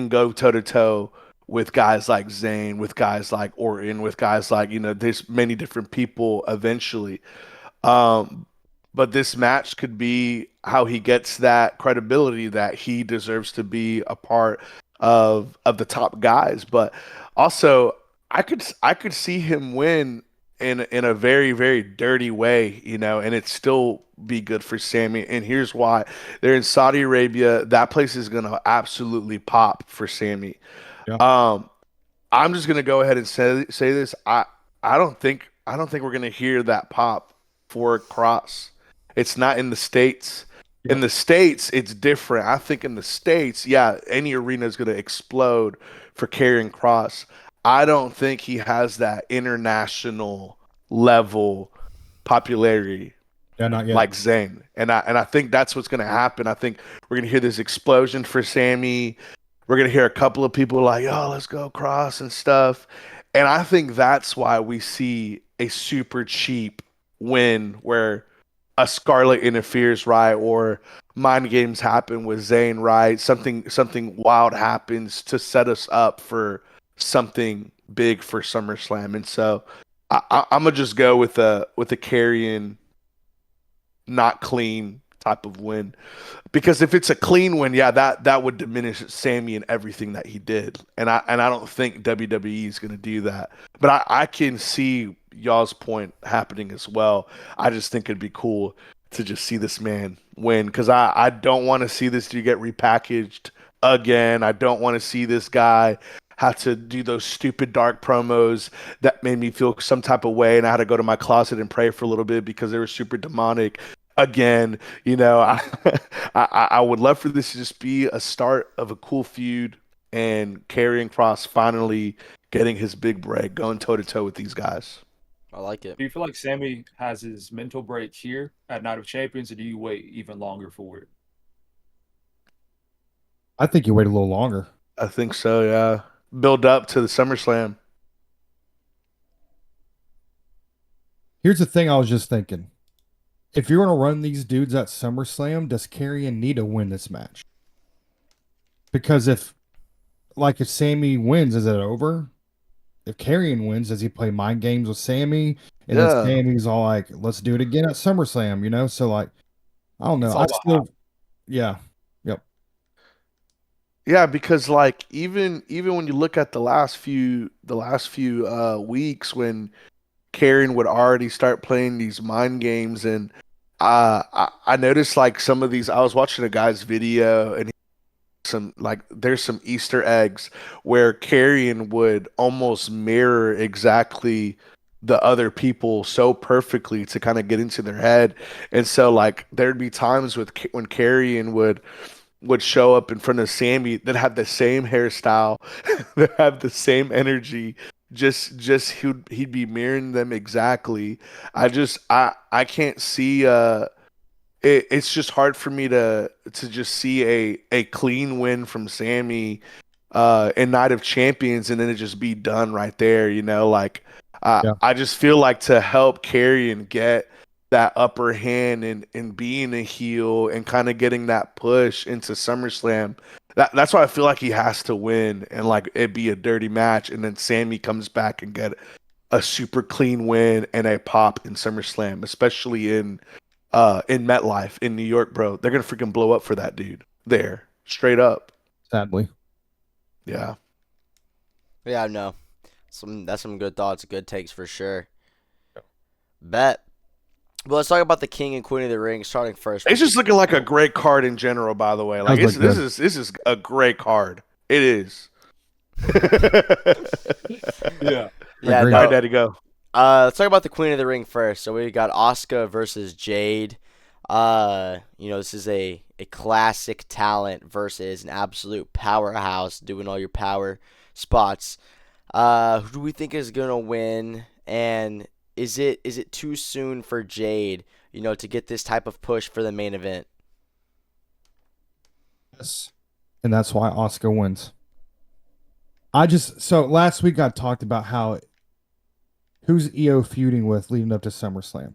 go toe to toe with guys like Zayn, with guys like Orton, with guys like there's many different people eventually. Um, but this match could be how he gets that credibility that he deserves to be a part of the top guys. But also, I could see him win in a very very dirty way, and it still be good for Sammy. And here's why: they're in Saudi Arabia. That place is gonna absolutely pop for Sammy. Yeah. Um, I'm just gonna go ahead and say this. I don't think we're gonna hear that pop for Cross. It's not in the States. In Yep. the States, it's different. I think in the States, yeah, any arena is gonna explode for carrying Cross. I don't think he has that international level popularity Yeah, not yet. like Zayn. And I think that's what's gonna happen. I think we're gonna hear this explosion for Sammy. We're gonna hear a couple of people like, "Oh, let's go Cross" and stuff. And I think that's why we see a super cheap win where a Scarlet interferes, right? Or mind games happen with Zayn, right? Something wild happens to set us up for something big for SummerSlam. And so I'm gonna just go with a carrying not clean type of win. Because if it's a clean win, yeah, that would diminish Sammy and everything that he did. And I don't think WWE is gonna do that. But I can see y'all's point happening as well. I just think it'd be cool to just see this man win. Because I don't want to see this dude get repackaged again. I don't want to see this guy have to do those stupid dark promos that made me feel some type of way and I had to go to my closet and pray for a little bit because they were super demonic again. I would love for this to just be a start of a cool feud and Karrion Cross finally getting his big break, going toe to toe with these guys. I like it. Do you feel like Sammy has his mental break here at Night of Champions, or do you wait even longer for it? I think you wait a little longer. I think so, yeah. Build up to the SummerSlam. Here's the thing I was just thinking. If you're going to run these dudes at SummerSlam, does Karrion need to win this match? Because if Sammy wins, is it over? If Karrion wins, does he play mind games with Sammy? And then Yeah. Sammy's all like, let's do it again at SummerSlam, So, like, I don't know. It's I all about how. still, yeah. Yep. Yeah, because like even when you look at the last few weeks when Karen would already start playing these mind games, and I noticed like some of these. I was watching a guy's video, and some like there's some Easter eggs where Carrion would almost mirror exactly the other people so perfectly to kind of get into their head. And so like there'd be times when Carrion would show up in front of Sammy that had the same hairstyle, that have the same energy. Just he'd be mirroring them exactly. I can't see it's just hard for me to just see a clean win from Sammy in Night of Champions and then it just be done right there, like Yeah, I just feel like to help carry and get that upper hand and being a heel and kind of getting that push into SummerSlam. That's why I feel like he has to win and like it be a dirty match and then Sammy comes back and get a super clean win and a pop in SummerSlam, especially in MetLife in New York, bro. They're gonna freaking blow up for that dude there, straight up. sadly. Yeah. Yeah, no. That's some good thoughts, good takes for sure. Bet. But let's talk about the King and Queen of the Ring, starting first It's with just looking like a great card in general, by the way. Like Does it's look this good. is this is a great card. It is. Yeah. yeah, Agree. All right, no. Daddy, go. Let's talk about the Queen of the Ring first. So we got Asuka versus Jade. This is a classic talent versus an absolute powerhouse doing all your power spots. Who do we think is gonna win? And is it too soon for Jade, to get this type of push for the main event? Yes. And that's why Oscar wins. So last week I talked about how who's EO feuding with leading up to SummerSlam.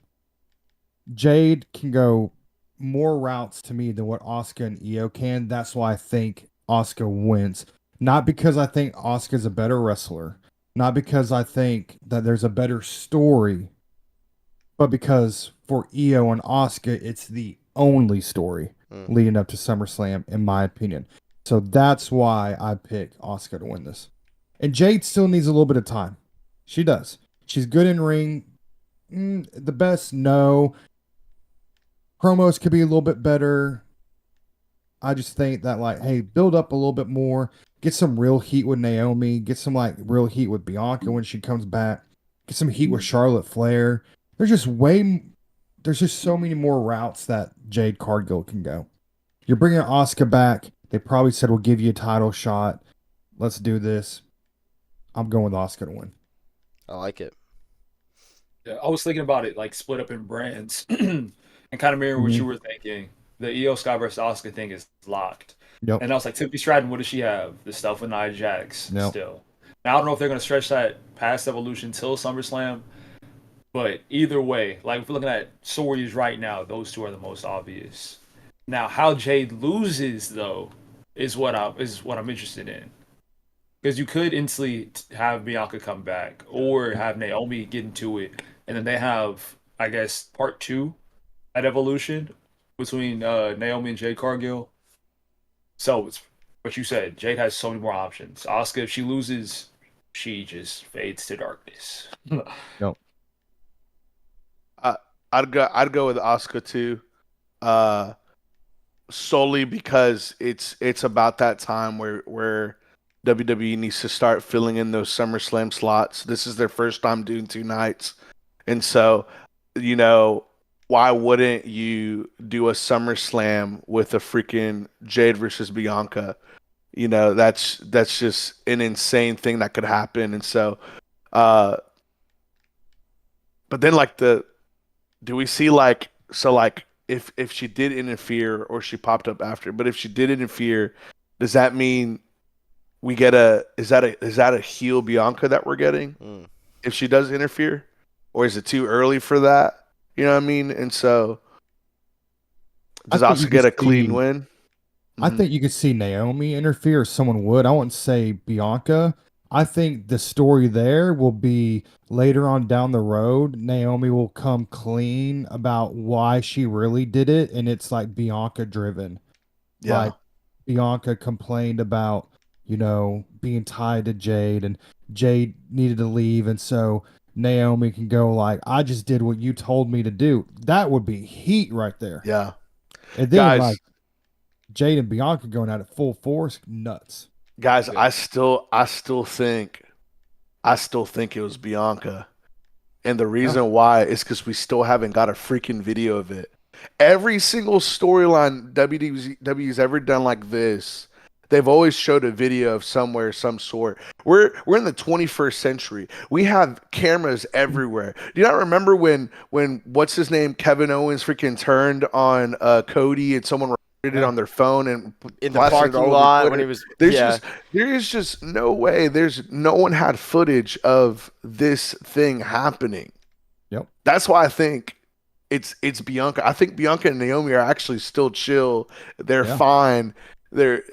Jade can go more routes to me than what Oscar and EO can. That's why I think Oscar wins. Not because I think Oscar's a better wrestler, not because I think that there's a better story, but because for EO and Oscar, it's the only story Mm. leading up to SummerSlam, in my opinion. So that's why I pick Oscar to win this. And Jade still needs a little bit of time. She does. She's good in ring. The best, no. Promos could be a little bit better. I just think that, like, hey, build up a little bit more. Get some real heat with Naomi. Get some like real heat with Bianca when she comes back. Get some heat with Charlotte Flair. There's just there's just so many more routes that Jade Cargill can go. You're bringing Asuka back. They probably said we'll give you a title shot. Let's do this. I'm going with Asuka to win. I like it. Yeah, I was thinking about it like split up in brands and kind of mirror what you Mhm. were thinking. The Io Sky versus Oscar thing is locked. Yep. And I was like, Tiffany Stratton, what does she have? The stuff with Nia Jax Yep. still. Now, I don't know if they're going to stretch that past Evolution till SummerSlam, but either way, like if we're looking at stories right now, those two are the most obvious. Now, how Jade loses though is what I'm interested in. Because you could instantly have Bianca come back or have Naomi get into it, and then they have, I guess, part two at Evolution between Naomi and Jade Cargill. So it's what you said. Jade has so many more options. Asuka, if she loses, she just fades to darkness. Yep. I, I'd go with Oscar too. Uh, Solely because it's about that time where WWE needs to start filling in those SummerSlam slots. This is their first time doing two nights, and so you know why wouldn't you do a SummerSlam with a freaking Jade versus Bianca? That's just an insane thing that could happen, and so uh, but then like do we see like so like if she did interfere or she popped up after, but if she did interfere, does that mean we get a is that a heel Bianca that we're getting Mm. if she does interfere? Or is it too early for that? You know what I mean? And so I does think you Asuka could get a clean see win? I Hmm. think you could see Naomi interfere, or someone would. I wouldn't say Bianca. I think the story there will be later on down the road. Naomi will come clean about why she really did it, and it's like Bianca driven. Yeah. Like Bianca complained about, being tied to Jade, and Jade needed to leave, and so Naomi can go like, I just did what you told me to do. That would be heat right there. Yeah, And then guys, like Jade and Bianca going out at full force, nuts. guys, Yeah. I still think it was Bianca. And the reason why is because we still haven't got a freaking video of it. Every single storyline WWE's ever done like this, they've always showed a video of somewhere, some sort. We're in the 21st century. We have cameras everywhere. Do you not remember when what's his name, Kevin Owens, freaking turned on Cody and someone recorded it on their phone and In the blasted it all parking over lot when Twitter? he was, There's yeah, there is just no way. There's no one had footage of this thing happening. Yep. That's why I think it's Bianca. I think Bianca and Naomi are actually still chill. They're Yeah. fine. They're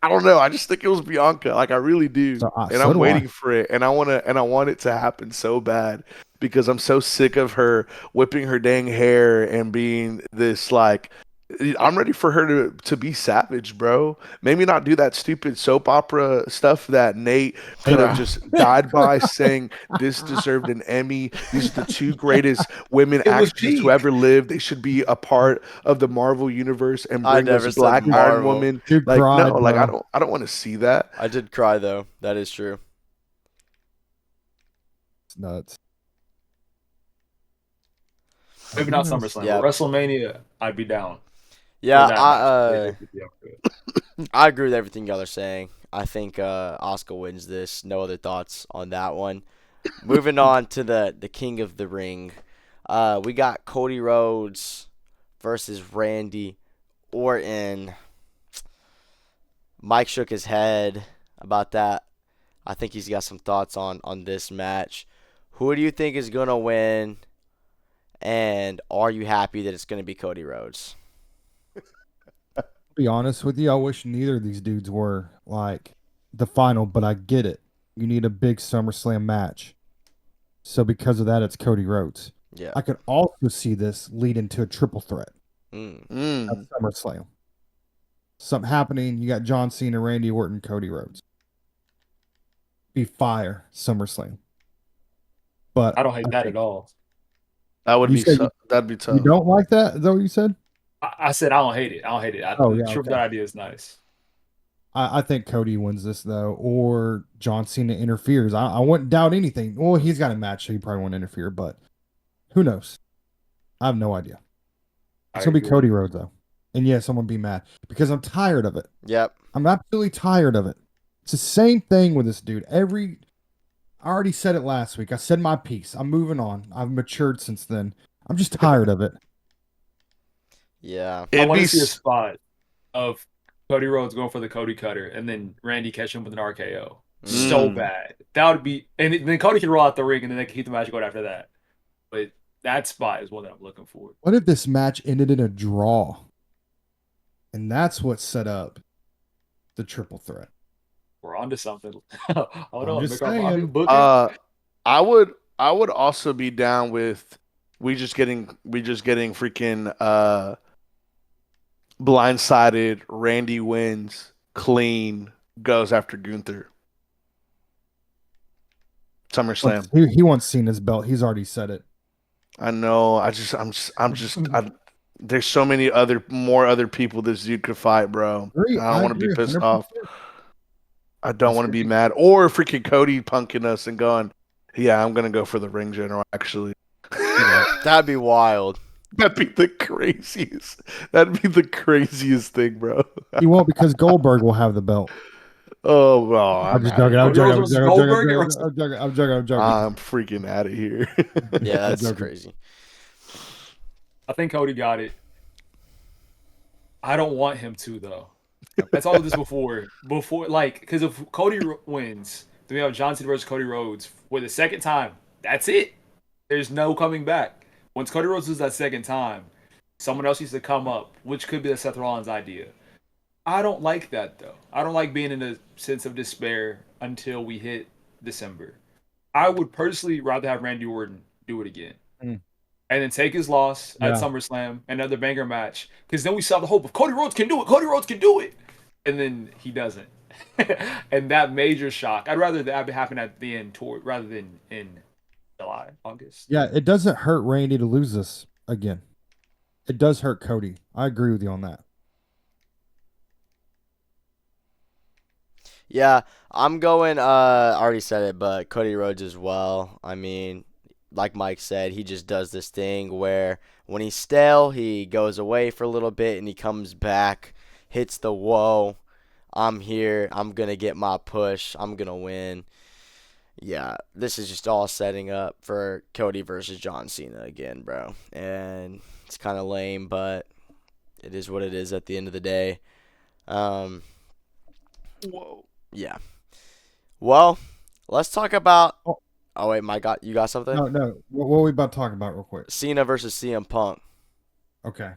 I don't know. I just think it was Bianca. Like I really do. And So I'm do I. waiting for it. And I want it to happen so bad because I'm so sick of her whipping her dang hair and being this like I'm ready for her to be savage, bro. Maybe not do that stupid soap opera stuff that Nate could have just died by saying this deserved an Emmy. These are the two greatest women It was actresses to peak. ever live. They should be a part of the Marvel universe and I bring never us said Black Iron Marvel. Woman. Dude Like cried, no, like bro. I don't want to see that. I did cry though. That is true. It's nuts. Maybe not SummerSlam, Yeah. but WrestleMania, I'd be down. Yeah, for that match. I agree with everything y'all are saying. I think Asuka wins this. No other thoughts on that one. Moving on to the King of the Ring. We got Cody Rhodes versus Randy Orton. Mike shook his head about that. I think he's got some thoughts on this match. Who do you think is going to win? And are you happy that it's going to be Cody Rhodes? Be honest with you, I wish neither of these dudes were like the final, but I get it. You need a big SummerSlam match. So because of that, it's Cody Rhodes. Yeah. I could also see this lead into a triple threat Mm. at SummerSlam. Something happening. You got John Cena, Randy Orton, Cody Rhodes. Be fire SummerSlam. But I don't hate that at all. That would You be said that'd be you tough. don't like that? Is that what you said? I said I don't hate it. I don't hate it. Oh, The yeah, triple okay. threat idea is nice. I think Cody wins this though, or John Cena interferes. I wouldn't doubt anything. Well, he's got a match, so he probably won't interfere, but who knows? I have no idea. It's gonna be Cody Rhodes though. And yes, I'm gonna be mad because I'm tired of it. Yep. I'm absolutely tired of it. It's the same thing with this dude. I already said it last week. I said my piece. I'm moving on. I've matured since then. I'm just tired of it. Yeah. I It'd want be to see a s- spot of Cody Rhodes going for the Cody Cutter and then Randy catching him with an RKO. So Mm. bad. That would be, and then Cody can roll out the ring and then they can keep the match going after that. But that spot is one that I'm looking for. What if this match ended in a draw? And that's what set up the triple threat. We're onto something. Hold I'm on, just make our saying. booking. I would also be down with we just getting freaking blindsided. Randy wins clean, goes after Gunther. SummerSlam. He wants Cena's belt. He's already said it. I know. There's so many more other people this dude could fight, bro. Agree. I don't want to be agree pissed 100%. off. I don't want to be mad. Or freaking Cody punking us and going, yeah, I'm gonna go for the ring general. Actually, That'd be wild. that'd be the craziest. That'd be the craziest thing, bro. He won't because Goldberg will have the belt. Oh well, I'm just outta joking. I'm here. joking. I'm Rhodes joking. versus I'm joking. Goldberg? I'm joking. I'm joking. I'm joking. I'm freaking out of here. Yeah, I'm that's joking. crazy. I think Cody got it. I don't want him to though. I told this before, like, because if Cody wins, then we have John Cena versus Cody Rhodes for the second time. That's it. There's no coming back. Once Cody Rhodes loses that second time, someone else needs to come up, which could be the Seth Rollins idea. I don't like that though. I don't like being in a sense of despair until we hit December. I would personally rather have Randy Orton do it again. Mm. And then take his loss at Yeah. SummerSlam, another banger match. Because then we saw the hope of Cody Rhodes can do it. Cody Rhodes can do it. and then he doesn't. And that major shock, I'd rather that happen at the end toward rather than in July, August. Yeah, it doesn't hurt Randy to lose this again. It does hurt Cody. I agree with you on that. Yeah, I'm going. I already said it, but Cody Rhodes as well. I mean, like Mike said, he just does this thing where when he's stale, he goes away for a little bit and he comes back, hits the whoa. I'm here. I'm gonna get my push. I'm gonna win. Yeah, this is just all setting up for Cody versus John Cena again, bro. And it's kind of lame, but it is what it is at the end of the day. Um, Whoa. yeah. Well, let's talk about. Oh, Oh wait, my God, you got something? no, no. What are we about to talk about real quick? Cena versus CM Punk. Okay,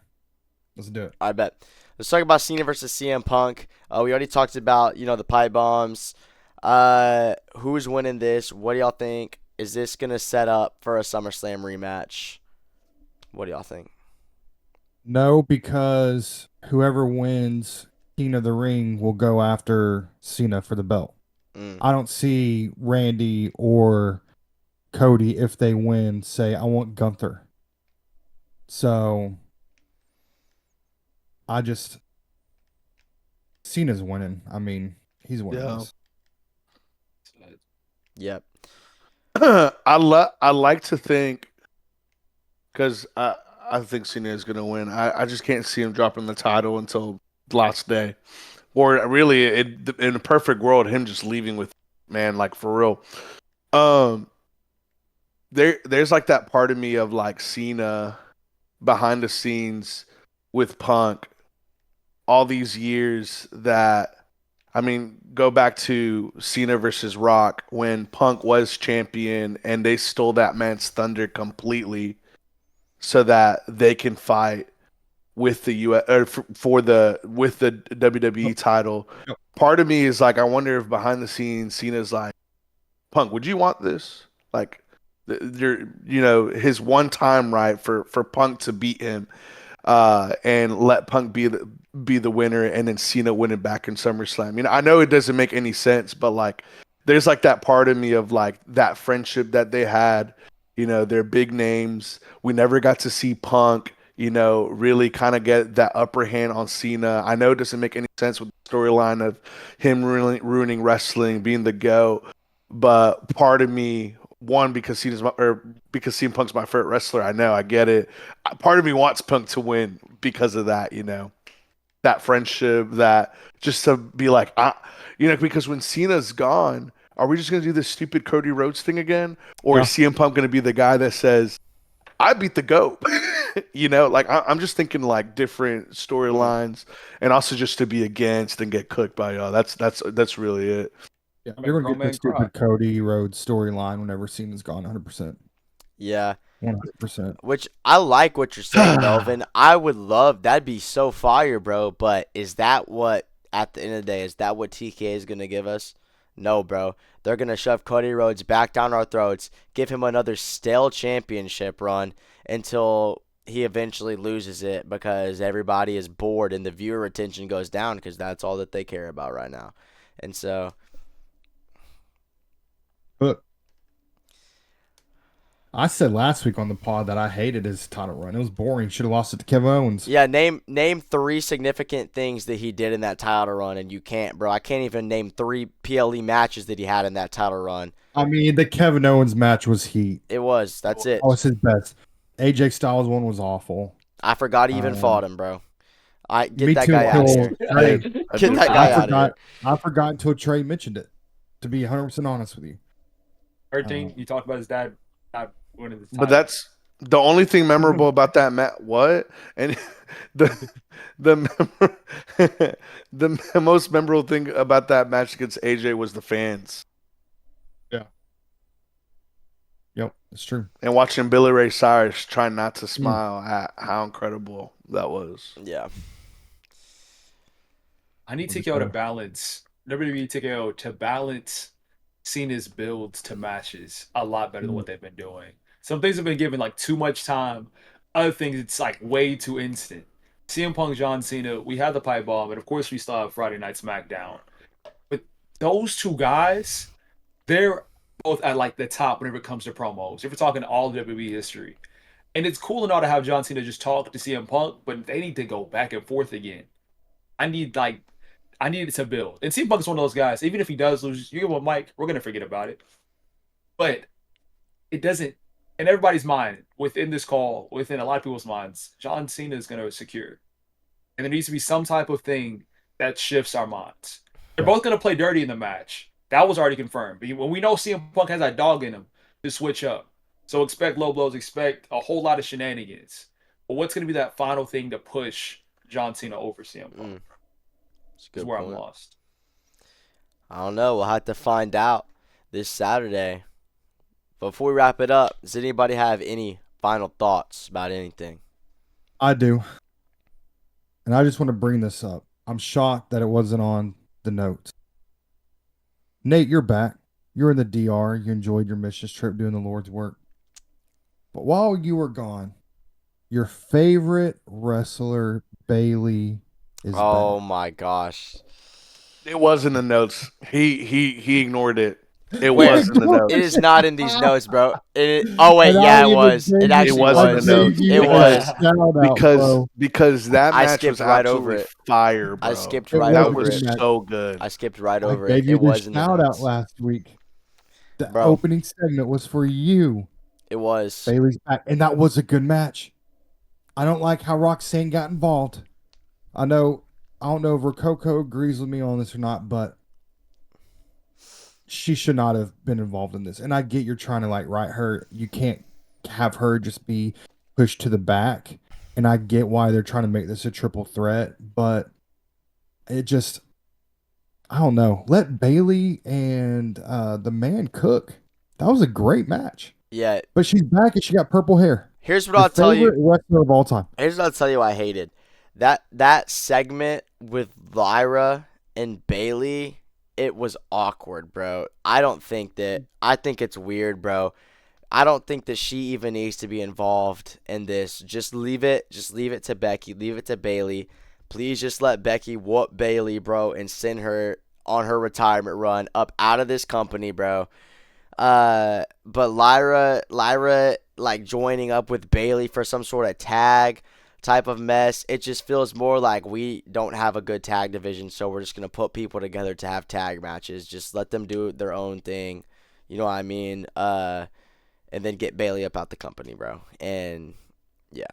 let's do it. I bet. Let's talk about Cena versus CM Punk. We already talked about the pipe bombs. Who's winning this? What do y'all think? Is this gonna set up for a SummerSlam rematch? What do y'all think? No, because whoever wins King of the Ring will go after Cena for the belt. Mm. I don't see Randy or Cody, if they win, say, I want Gunther. So I just, Cena's winning. I mean, he's winning Yeah. this. Yep. I like to think because I think Cena is gonna win. I just can't see him dropping the title until the last day, or really, in a perfect world, him just leaving with man, like for real. Um, there's like that part of me of like Cena behind the scenes with Punk all these years that I mean, go back to Cena versus Rock when Punk was champion and they stole that man's thunder completely so that they can fight with the US or for the with the WWE title. Yep. Part of me is like I wonder if behind the scenes Cena's like, Punk, would you want this? Like his one time right for Punk to beat him and let Punk be the winner, and then Cena winning back in SummerSlam. I know it doesn't make any sense, but like, there's like that part of me of like that friendship that they had. They're big names. We never got to see Punk. Really kind of get that upper hand on Cena. I know it doesn't make any sense with the storyline of him ruining wrestling, being the GOAT, but part of me, one because CM Punk's my favorite wrestler. I know, I get it. Part of me wants Punk to win because of that. That friendship, that just to be like, because when Cena's gone, are we just gonna do this stupid Cody Rhodes thing again, or is Yeah. CM Punk gonna be the guy that says, "I beat the GOAT"? Like I'm just thinking like different Mm. storylines, and also just to be against and get cooked by y'all. That's really it. Yeah, I you're make going to grown get the man cry. stupid Cody Rhodes storyline whenever Cena's gone 100%. Yeah. 100%. Which I like what you're saying, Melvin. I would love that'd be so fire, bro. But is that what at the end of the day is that what TK is gonna give us? No, bro. They're gonna shove Cody Rhodes back down our throats, give him another stale championship run until he eventually loses it because everybody is bored and the viewer retention goes down because that's all that they care about right now. And so, But I said last week on the pod that I hated his title run. It was boring. Should have lost it to Kevin Owens. yeah, name three significant things that he did in that title run, and you can't, bro. I can't even name three PLE matches that he had in that title run. I mean, the Kevin Owens match was heat. It was. That's That it. was his best. AJ Styles one was awful. I forgot he even Uh, fought him, bro. I get me that too guy out of until here. I, Trey. I Get do that I guy forget. out of forgot. here. I forgot until Trey mentioned it. To be 100% honest with you. Third thing you talked about his dad not winning the But title. that's the only thing memorable about that match. What? And the the the most memorable thing about that match against AJ was the fans Yeah. Yep, it's true. and watching Billy Ray Cyrus try not to Mm. smile at how incredible that was. Yeah. I need What do you TKO to say? balance WWE TKO to balance Cena's builds to matches a lot better than Mm. what they've been doing. Some things have been given like too much time. Other things it's like way too instant. CM Punk, John Cena, we had the pipe bomb, and of course we still have Friday Night SmackDown. But those two guys, they're both at like the top whenever it comes to promos. If we're talking all WWE history. And it's cool and all to have John Cena just talk to CM Punk, but they need to go back and forth again. I need like I need it to build. And CM Punk is one of those guys. Even if he does lose, you give him a mic, we're gonna forget about it. But it doesn't. In everybody's mind, within this call, within a lot of people's minds, John Cena is gonna secure, and there needs to be some type of thing that shifts our minds. They're Yeah. both gonna play dirty in the match. That was already confirmed. But when we know CM Punk has that dog in him to switch up, so expect low blows, expect a whole lot of shenanigans. But what's gonna be that final thing to push John Cena over CM Punk? That's a Is good where I'm point. lost. I don't know. We'll have to find out this Saturday. Before we wrap it up, does anybody have any final thoughts about anything? I do. And I just want to bring this up. I'm shocked that it wasn't on the notes. Nate, you're back. You're in the DR. You enjoyed your missions trip doing the Lord's work. But while you were gone, your favorite wrestler, Bailey, is Oh back. my gosh. It was in the notes. He ignored it. It Where? was in the It notes. is not in these notes, bro. Oh wait, And yeah, I it even was. It gave you, actually was I in the was. notes. gave you It a was. shout out, because bro. because that I match skipped was right over absolutely it. fire, I bro. skipped It right was That a over was good it. match. so good. I skipped right I over it. gave you It the was in the shout out notes, last week. The bro. opening segment was for you. It was. Bailey's back, and that was a good match. I don't like how Roxanne got involved. I don't know if Rococo agrees with me on this or not, but she should not have been involved in this. And I get you're trying to like right her. You can't have her just be pushed to the back. And I get why they're trying to make this a triple threat, but it just I don't know. Let Bailey and the man cook. That was a great match. Yeah. But she's back and she got purple hair. Here's what Your I'll tell you. favorite wrestler of all time. Here's what I'll tell you. I hated that segment with Lyra and Bailey. It was awkward, bro. I don't think that. I think it's weird, bro. I don't think that she even needs to be involved in this. Just leave it. Just leave it to Becky. Leave it to Bailey. Please just let Becky whoop Bailey, bro, and send her on her retirement run up out of this company, bro. But Lyra, like joining up with Bailey for some sort of tag type of mess. It just feels more like we don't have a good tag division, so we're just gonna put people together to have tag matches. Just let them do their own thing. You know what I mean? And then get Bailey up out the company, bro. And yeah,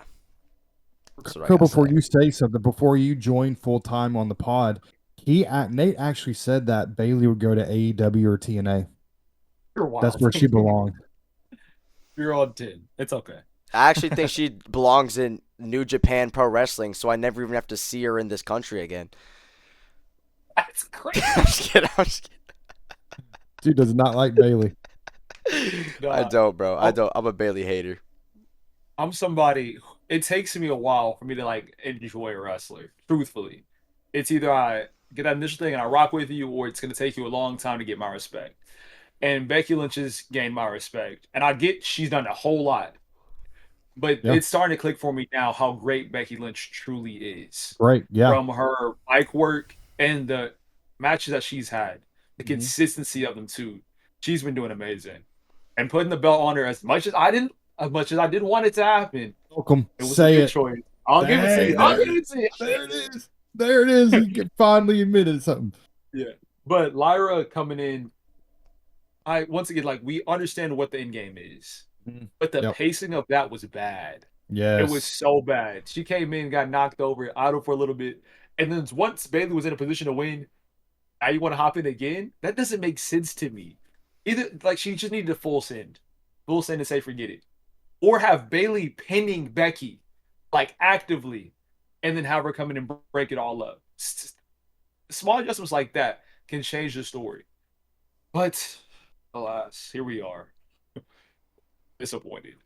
that's what I gotta Before say. you say something, before you join full time on the pod, Nate actually said that Bailey would go to AEW or TNA. You're wild. That's where she belonged. You're on 10. It's okay. I actually think she belongs in New Japan Pro Wrestling, so I never even have to see her in this country again. That's crazy. I'm just kidding. I'm just kidding. Dude does not like Bailey. I don't, bro. I don't. I'm a Bailey hater. I'm somebody. It takes me a while for me to like enjoy a wrestler. Truthfully, it's either I get that initial thing and I rock with you, or it's gonna take you a long time to get my respect. And Becky Lynch has gained my respect, and I get she's done a whole lot, but Yeah. it's starting to click for me now how great Becky Lynch truly is. Great. Yeah. From her mic work and the matches that she's had, the Mhm. consistency of them too. She's been doing amazing, and putting the belt on her as much as I didn't want it to happen. Welcome. It was Say a good it. choice. I'll give it to you. I'll give it to you. There it is. There it is. You can finally admitted something. Yeah, but Lyra coming in, I once again like we understand what the end game is, Mhm. but the Yep. pacing of that was bad. Yes. It was so bad. She came in, got knocked over, idle for a little bit, and then once Bailey was in a position to win, now you want to hop in again? That doesn't make sense to me. Either like she just needed to full send and say forget it, or have Bailey pinning Becky, like actively, and then have her come in and break it all up. Small adjustments like that can change the story. But alas, here we are, disappointed.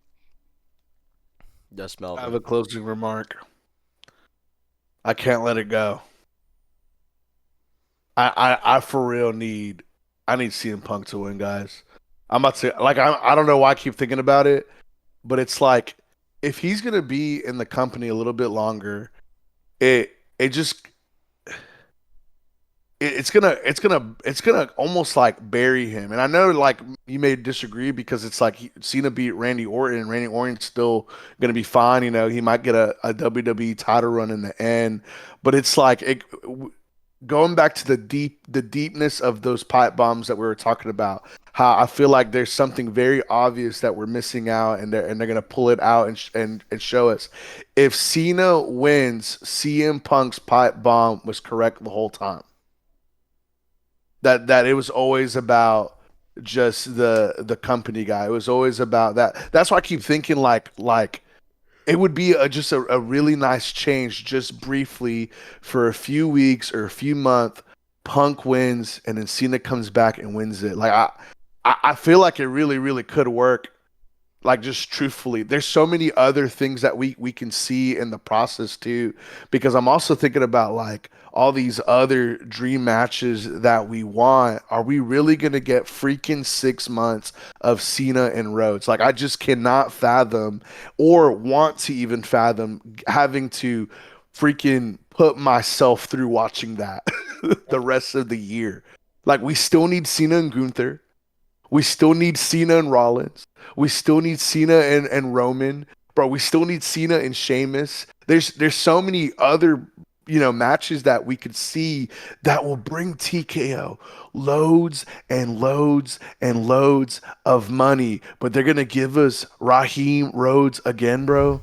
Just I have Melvin. a closing remark. I can't let it go. I for real need CM Punk to win, guys. I'm about to say, like I don't know why I keep thinking about it, but it's like if he's gonna be in the company a little bit longer, it just it's gonna almost like bury him. And I know like you may disagree because it's like Cena beat Randy Orton, and Randy Orton's still gonna be fine. You know, he might get a WWE title run in the end, but it's like going back to the deepness of those pipe bombs that we were talking about. How I feel like there's something very obvious that we're missing out, and they're gonna pull it out and show us. If Cena wins, CM Punk's pipe bomb was correct the whole time. That it was always about just the company guy. It was always about that. That's why I keep thinking like it would be just a really nice change, just briefly for a few weeks or a few months. Punk wins, and then Cena comes back and wins it. Like I feel like it really could work. Like just truthfully, there's so many other things that we can see in the process too, because I'm also thinking about like all these other dream matches that we want. Are we really gonna get freaking 6 months of Cena and Rhodes? Like I just cannot fathom or want to even fathom having to freaking put myself through watching that the rest of the year. Like we still need Cena and Gunther. We still need Cena and Rollins. We still need Cena and Roman. Bro, we still need Cena and Sheamus. There's so many other, matches that we could see that will bring TKO loads and loads and loads of money. But they're gonna give us Raheem Rhodes again, bro.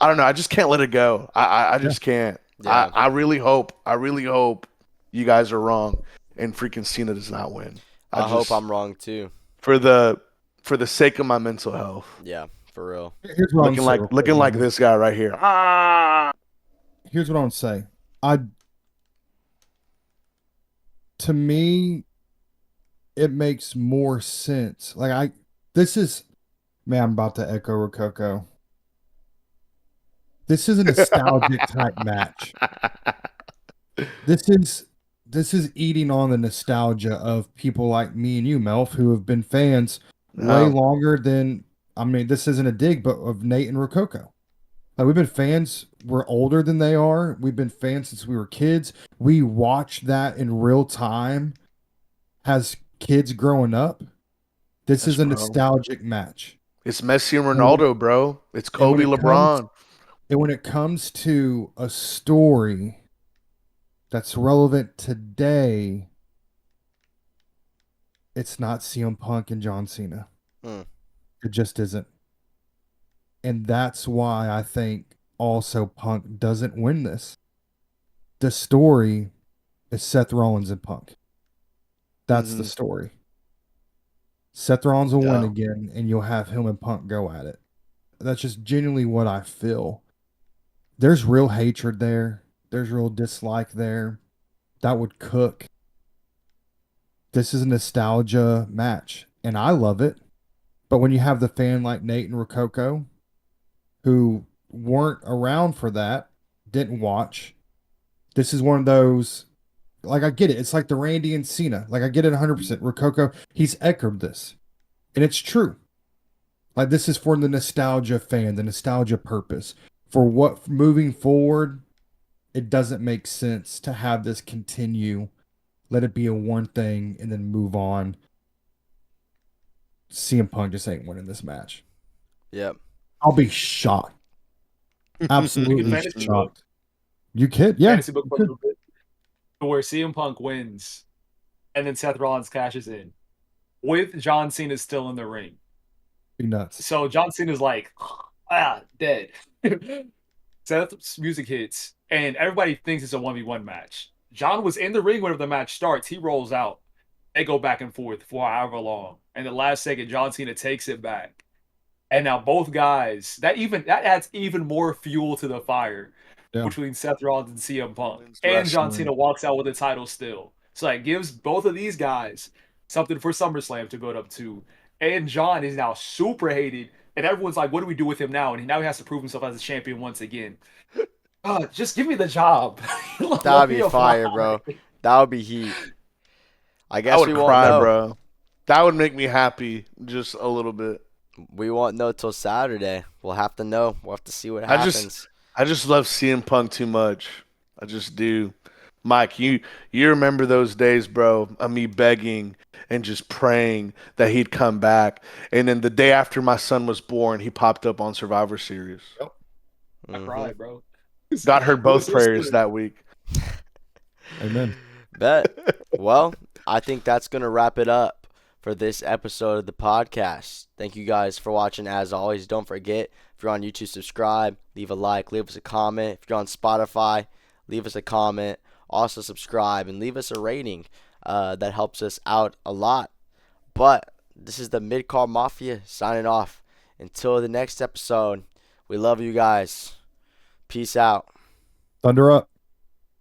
I don't know. I just can't let it go. I Yeah. just can't. Yeah, I really hope you guys are wrong and freaking Cena does not win. I I hope just I'm wrong too. for the sake of my mental health. Yeah, for real. Here's what I'm Looking saying. like Real quick, looking like man. this guy right here. Ah, Here's what I'm saying. I To me, it makes more sense. This is, man, I'm about to echo Rococo. This is a nostalgic type match. This is eating on the nostalgia of people like me and you, Melf, who have been fans way no, longer than, I mean, this isn't a dig, but of Nate and Rococo. Like we've been fans, we're older than they are. We've been fans since we were kids. We watched that in real time as kids growing up. This yes, is a bro. nostalgic match. It's Messi and And when, Ronaldo, bro. It's and when Kobe, it comes LeBron. and when it comes to a story that's relevant today, it's not CM Punk and John Cena. Hmm. It just isn't. And that's why I think also Punk doesn't win this. The story is Seth Rollins and Punk. That's the Hmm. story. Seth Rollins will win Yeah, again, and you'll have him and Punk go at it. That's just genuinely what I feel. There's real hatred there. There's real dislike there. That would cook. This is a nostalgia match, and I love it. But when you have the fan like Nate and Rococo, who weren't around for that, didn't watch, this is one of those. Like I get it. It's like the Randy and Cena. Like I get it 100%. Rococo, he's echoed this, and it's true. Like this is for the nostalgia fan, the nostalgia purpose. For what moving forward, it doesn't make sense to have this continue. Let it be a one thing and then move on. CM Punk just ain't winning this match. Yep. I'll be shocked. We can Absolutely fantasy book, shocked. You kid? Yeah. fantasy book You for a could. little bit, where CM Punk wins, and then Seth Rollins cashes in with John Cena still in the ring. Be nuts. So John Cena's like, dead. Seth's music hits, and everybody thinks it's a 1v1 match. John was in the ring whenever the match starts. He rolls out. They go back and forth for however long. And the last second, John Cena takes it back. And now both guys, that adds even more fuel to the fire Yeah. between Seth Rollins and CM Punk. women's And John wrestling. Cena walks out with the title still. So that gives both of these guys something for SummerSlam to build up to. And John is now super hated. And everyone's like, what do we do with him now? And now he has to prove himself as a champion once again. Just give me the job. That Let would me be fire, apply. bro. That would be heat. I I guess would we won't cry, know. bro. That would make me happy just a little bit. We won't know till Saturday. We'll have to know. We'll have to see what I just happens. I just love CM Punk too much. I just do. Mike, you remember those days, bro, of me begging and just praying that he'd come back. And then the day after my son was born, he popped up on Survivor Series. Yep. I Hmm. cried, bro. God heard It was both so prayers sudden. that week. Amen. Bet. Well, I think that's going to wrap it up for this episode of the podcast. Thank you guys for watching. As always, don't forget, if you're on YouTube, subscribe, leave a like, leave us a comment. If you're on Spotify, leave us a comment. Also, subscribe and leave us a rating. That helps us out a lot. But this is the Mid-Card Mafia signing off. Until the next episode, we love you guys. Peace out. Thunder up.